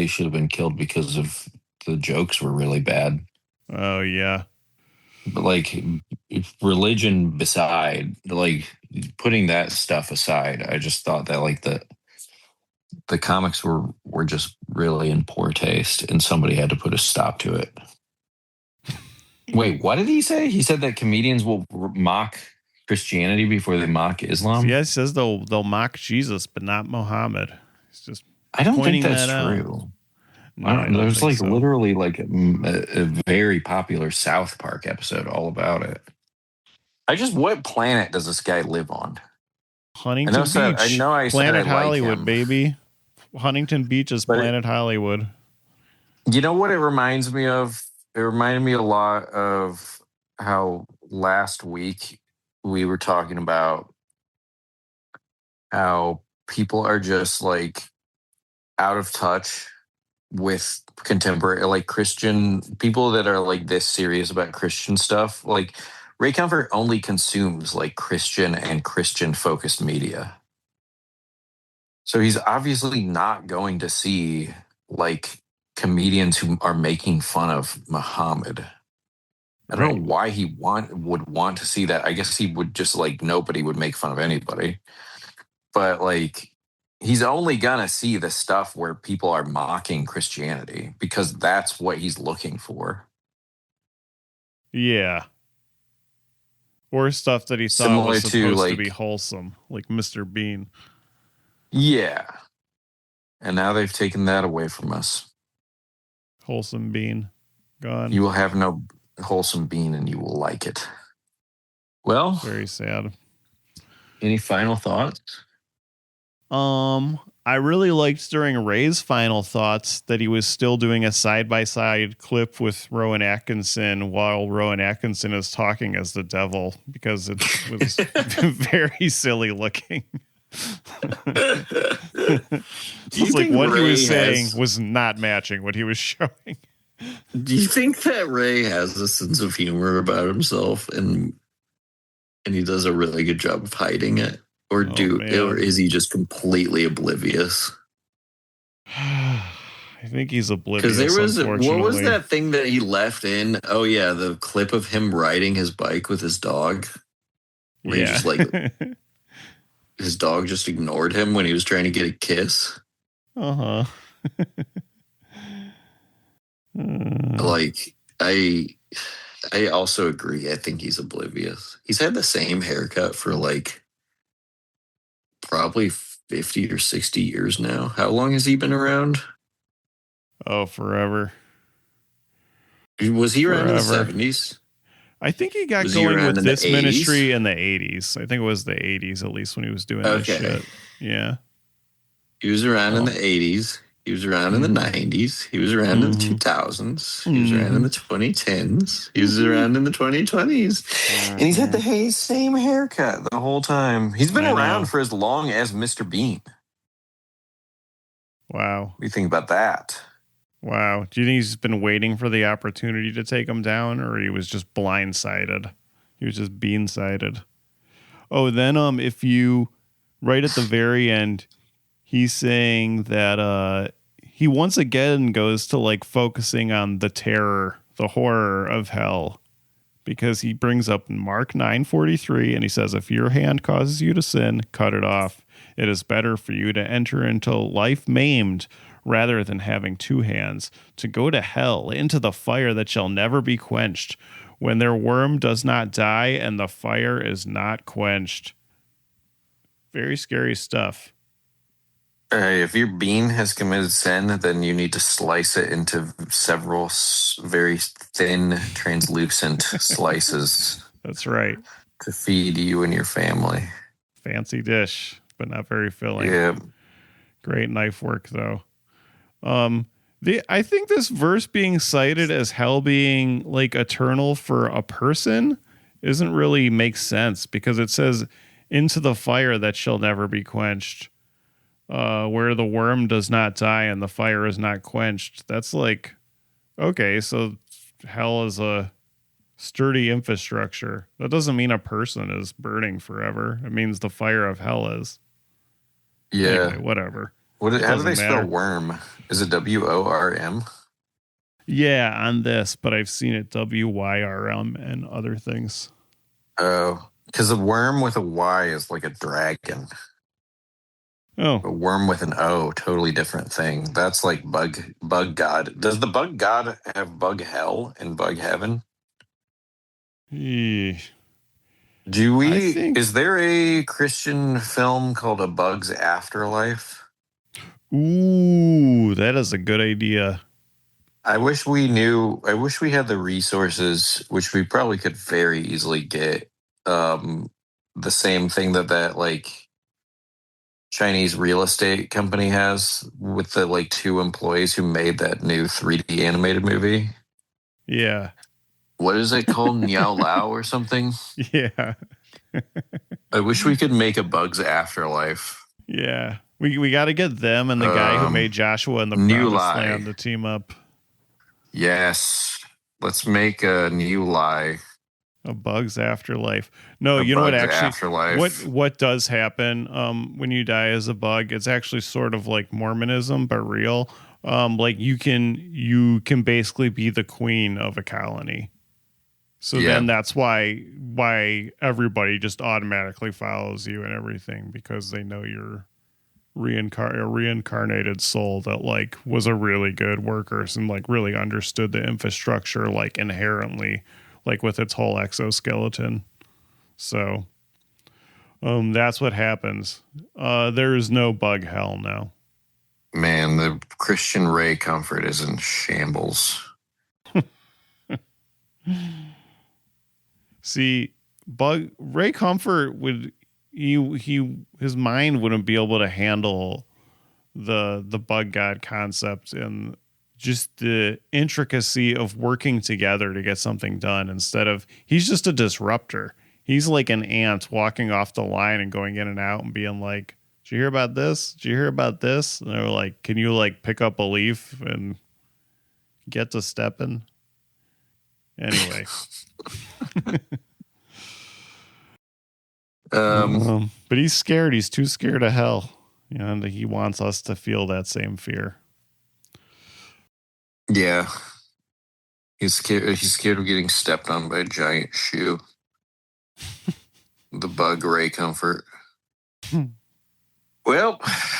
should have been killed because of the jokes were really bad. Oh yeah. But like, religion beside, like putting that stuff aside, I just thought that like the comics were just really in poor taste, and somebody had to put a stop to it. Wait, what did he say? He said that comedians will mock Christianity before they mock Islam. Yeah, he says they'll mock Jesus but not Muhammad. He's just I don't think pointing that's that out. true. No, I don't there's think like so. literally like a very popular South Park episode all about it. What planet does this guy live on? Huntington Beach. I know I said Planet I like Hollywood, him. baby. Huntington Beach is Planet Hollywood. You know what it reminds me of? It reminded me a lot of how last week we were talking about how people are just like out of touch with contemporary, like Christian people that are like this serious about Christian stuff. Like Ray Comfort only consumes like Christian and Christian focused media. So he's obviously not going to see like comedians who are making fun of Muhammad. I don't know why he would want to see that. I guess he would just like nobody would make fun of anybody. But like he's only gonna see the stuff where people are mocking Christianity because that's what he's looking for. Yeah. Or stuff that he thought Similar was to, supposed to like- be wholesome, like Mr. Bean. Yeah. And now they've taken that away from us. Wholesome Bean. Gone. You will have no wholesome bean and you will like it. Well, Very sad. any final thoughts? I really liked during Ray's final thoughts that he was still doing a side-by-side clip with Rowan Atkinson while Rowan Atkinson is talking as the devil, because it was very silly looking. It's like what he was saying was not matching what he was showing. Do you think that Ray has a sense of humor about himself and he does a really good job of hiding it? Or or is he just completely oblivious? I think he's oblivious. Because there was what was unfortunately. that thing that he left in? Oh yeah, the clip of him riding his bike with his dog. Where he just like his dog just ignored him when he was trying to get a kiss. Uh-huh. Like I also agree. I think he's oblivious. He's had the same haircut for like probably 50 or 60 years now. How long has he been around? Oh, forever. Was he around in the Forever. 70s? I think he got Was he going around with in the this 80s? ministry in the 80s. I think it was the 80s, at least, when he was doing this Okay. shit. Yeah. He was around in the 80s. He was around in the 90s. He was around in the 2000s. He was around in the 2010s. He was around in the 2020s. And he's had the same haircut the whole time. He's been I know. around for as long as Mr. Bean. Wow. What do you think about that? Wow. Do you think he's been waiting for the opportunity to take him down, or he was just blindsided? He was just beansided. Oh, then if you right at the very end, he's saying that he once again goes to like focusing on the terror, the horror of hell, because he brings up Mark 9:43 and he says, if your hand causes you to sin, cut it off. It is better for you to enter into life maimed rather than having two hands, to go to hell, into the fire that shall never be quenched, when their worm does not die and the fire is not quenched. Very scary stuff. If your bean has committed sin, then you need to slice it into several very thin, translucent slices. That's right. To feed you and your family. Fancy dish, but not very filling. Yeah. Great knife work, though. I think this verse being cited as hell being like eternal for a person isn't really makes sense, because it says into the fire that shall never be quenched, where the worm does not die and the fire is not quenched. That's like, okay, so hell is a sturdy infrastructure. That doesn't mean a person is burning forever. It means the fire of hell is. Yeah. Anyway, whatever. How do they Doesn't spell matter. worm? Is it WORM? Yeah, on this, but I've seen it WYRM and other things. Oh, because a worm with a Y is like a dragon. Oh. A worm with an O, totally different thing. That's like bug god. Does the bug god have bug hell and bug heaven? Yeah. Is there a Christian film called A Bug's Afterlife? Ooh, that is a good idea. I wish we had the resources, which we probably could very easily get. The same thing that like Chinese real estate company has with the like 2 employees who made that new 3D animated movie. Yeah. What is it called? Niao Lao or something? Yeah. I wish we could make A Bug's Afterlife. Yeah. We got to get them and the guy who made Joshua and the New Promised Lie. Land to team up. Yes. Let's make a new lie. A Bug's Afterlife. No, A you know what? Bug's Actually, Afterlife. what does happen when you die as a bug? It's actually sort of like Mormonism, but real. Like you can basically be the queen of a colony. So then that's why everybody just automatically follows you and everything, because they know you're a reincarnated soul that like was a really good worker and like really understood the infrastructure like inherently, like with its whole exoskeleton. So that's what happens. There is no bug hell now. Man, the Christian Ray Comfort is in shambles. See, Ray Comfort would his mind wouldn't be able to handle the bug god concept and just the intricacy of working together to get something done. He's just a disruptor. He's like an ant walking off the line and going in and out and being like, "Did you hear about this? Did you hear about this?" And they're like, "Can you like pick up a leaf and get to stepping?" Anyway. But he's scared. He's too scared of hell. And he wants us to feel that same fear. Yeah. He's scared of getting stepped on by a giant shoe. The bug Ray Comfort. Well,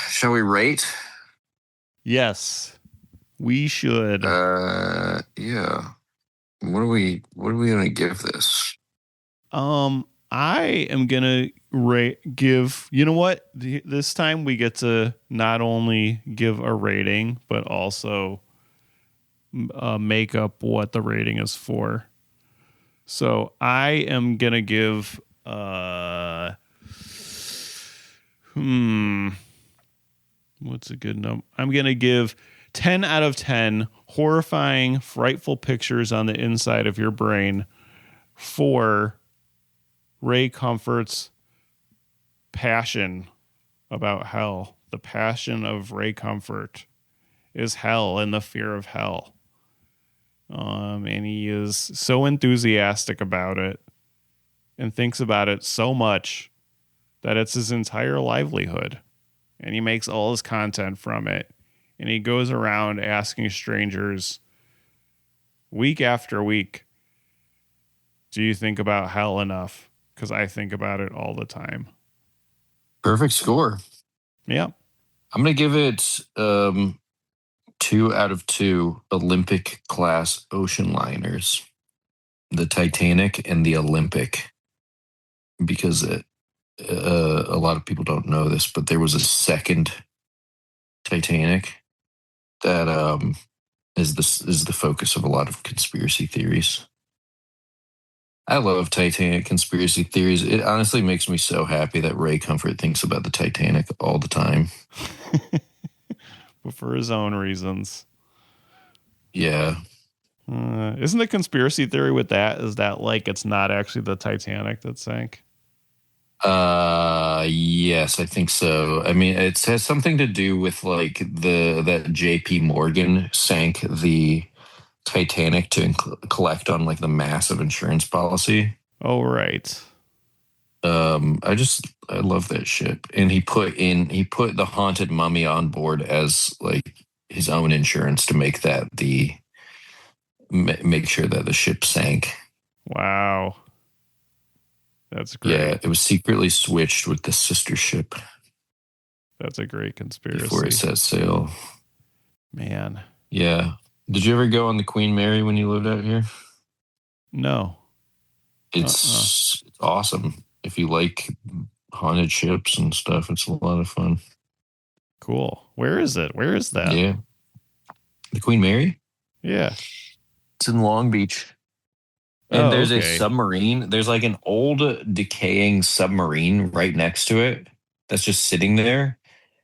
shall we rate? Yes. We should. Yeah. What are we gonna give this? I am gonna give. You know what? This time we get to not only give a rating, but also make up what the rating is for. So I am gonna give. What's a good number? I'm gonna give 10 out of 10 horrifying, frightful pictures on the inside of your brain for Ray Comfort's passion about hell the passion of Ray Comfort is hell and the fear of hell. And he is so enthusiastic about it and thinks about it so much that it's his entire livelihood. And he makes all his content from it. And he goes around asking strangers week after week, do you think about hell enough? Because I think about it all the time. Perfect score. Yeah. I'm going to give it 2 out of 2 Olympic class ocean liners, the Titanic and the Olympic, because a lot of people don't know this, but there was a second Titanic that is the focus of a lot of conspiracy theories. I love Titanic conspiracy theories. It honestly makes me so happy that Ray Comfort thinks about the Titanic all the time. But for his own reasons. Yeah. Isn't the conspiracy theory with that is that like it's not actually the Titanic that sank? Yes, I think so. I mean, it has something to do with like that JP Morgan sank the Titanic to collect on like the massive insurance policy. Oh, right. I love that ship. And he put the haunted mummy on board as like his own insurance to make that make sure that the ship sank. Wow. That's great. Yeah, it was secretly switched with the sister ship. That's a great conspiracy. Before it set sail. Man. Yeah. Did you ever go on the Queen Mary when you lived out here? No. It's awesome. If you like haunted ships and stuff, it's a lot of fun. Cool. Where is it? Where is that? Yeah. The Queen Mary? Yeah. It's in Long Beach. And there's a submarine. There's like an old decaying submarine right next to it that's just sitting there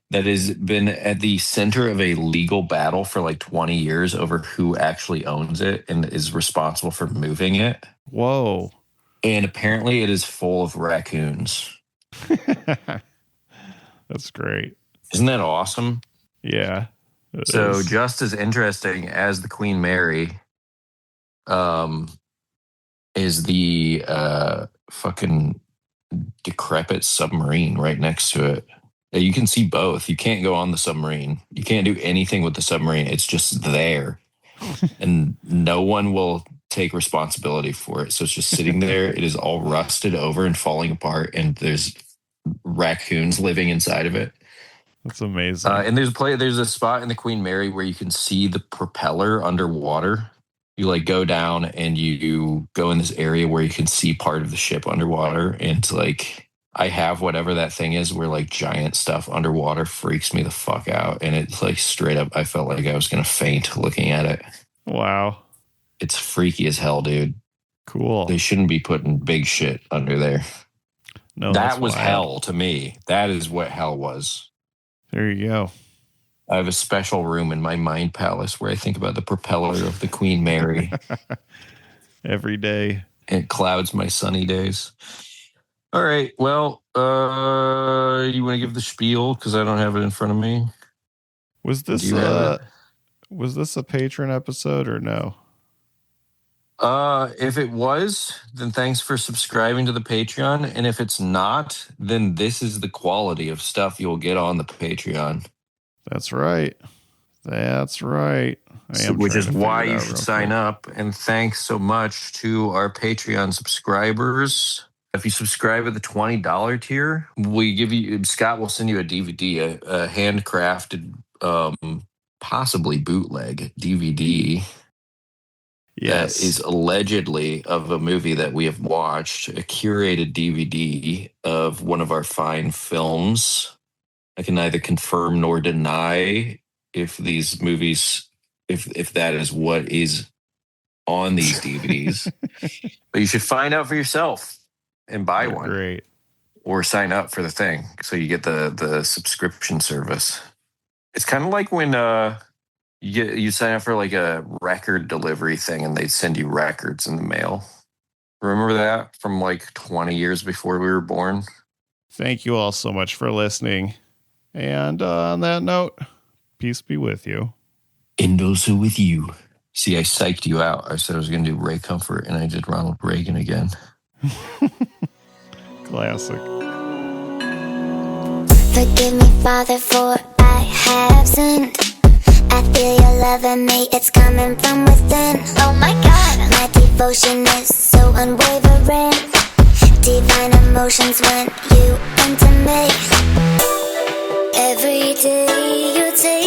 that has been at the center of a legal battle for like 20 years over who actually owns it and is responsible for moving it. Whoa. And apparently it is full of raccoons. That's great. Isn't that awesome? Yeah. So just as interesting as the Queen Mary is the fucking decrepit submarine right next to it. You can see both. You can't go on the submarine. You can't do anything with the submarine. It's just there. And no one will take responsibility for it. So it's just sitting there. It is all rusted over and falling apart. And there's raccoons living inside of it. That's amazing. And there's a spot in the Queen Mary where you can see the propeller underwater. You like go down and you go in this area where you can see part of the ship underwater. And like, I have whatever that thing is where like giant stuff underwater freaks me the fuck out. And it's like straight up, I felt like I was going to faint looking at it. Wow. It's freaky as hell, dude. Cool. They shouldn't be putting big shit under there. No, that was hell to me. That is what hell was. There you go. I have a special room in my mind palace where I think about the propeller of the Queen Mary. Every day. It clouds my sunny days. All right. Well, you want to give the spiel because I don't have it in front of me. Was this a patron episode or no? If it was, then thanks for subscribing to the Patreon. And if it's not, then this is the quality of stuff you'll get on the Patreon. That's right. That's right. Which is why you should sign up. And thanks so much to our Patreon subscribers. If you subscribe at the $20 tier, Scott will send you a DVD, a handcrafted, possibly bootleg DVD. Yes. That is allegedly of a movie that we have watched, a curated DVD of one of our fine films. I can neither confirm nor deny if these movies, if that is what is on these DVDs. But you should find out for yourself and buy one. Great. Or sign up for the thing so you get the subscription service. It's kind of like when you sign up for like a record delivery thing and they send you records in the mail. Remember that from like 20 years before we were born? Thank you all so much for listening. And on that note, peace be with you. And also with you. See, I psyched you out. I said I was going to do Ray Comfort, and I did Ronald Reagan again. Classic. Forgive me, Father, for I have sinned. I feel your love in me, it's coming from within. Oh my God, my devotion is so unwavering. Divine emotions when you enter me. Every day you take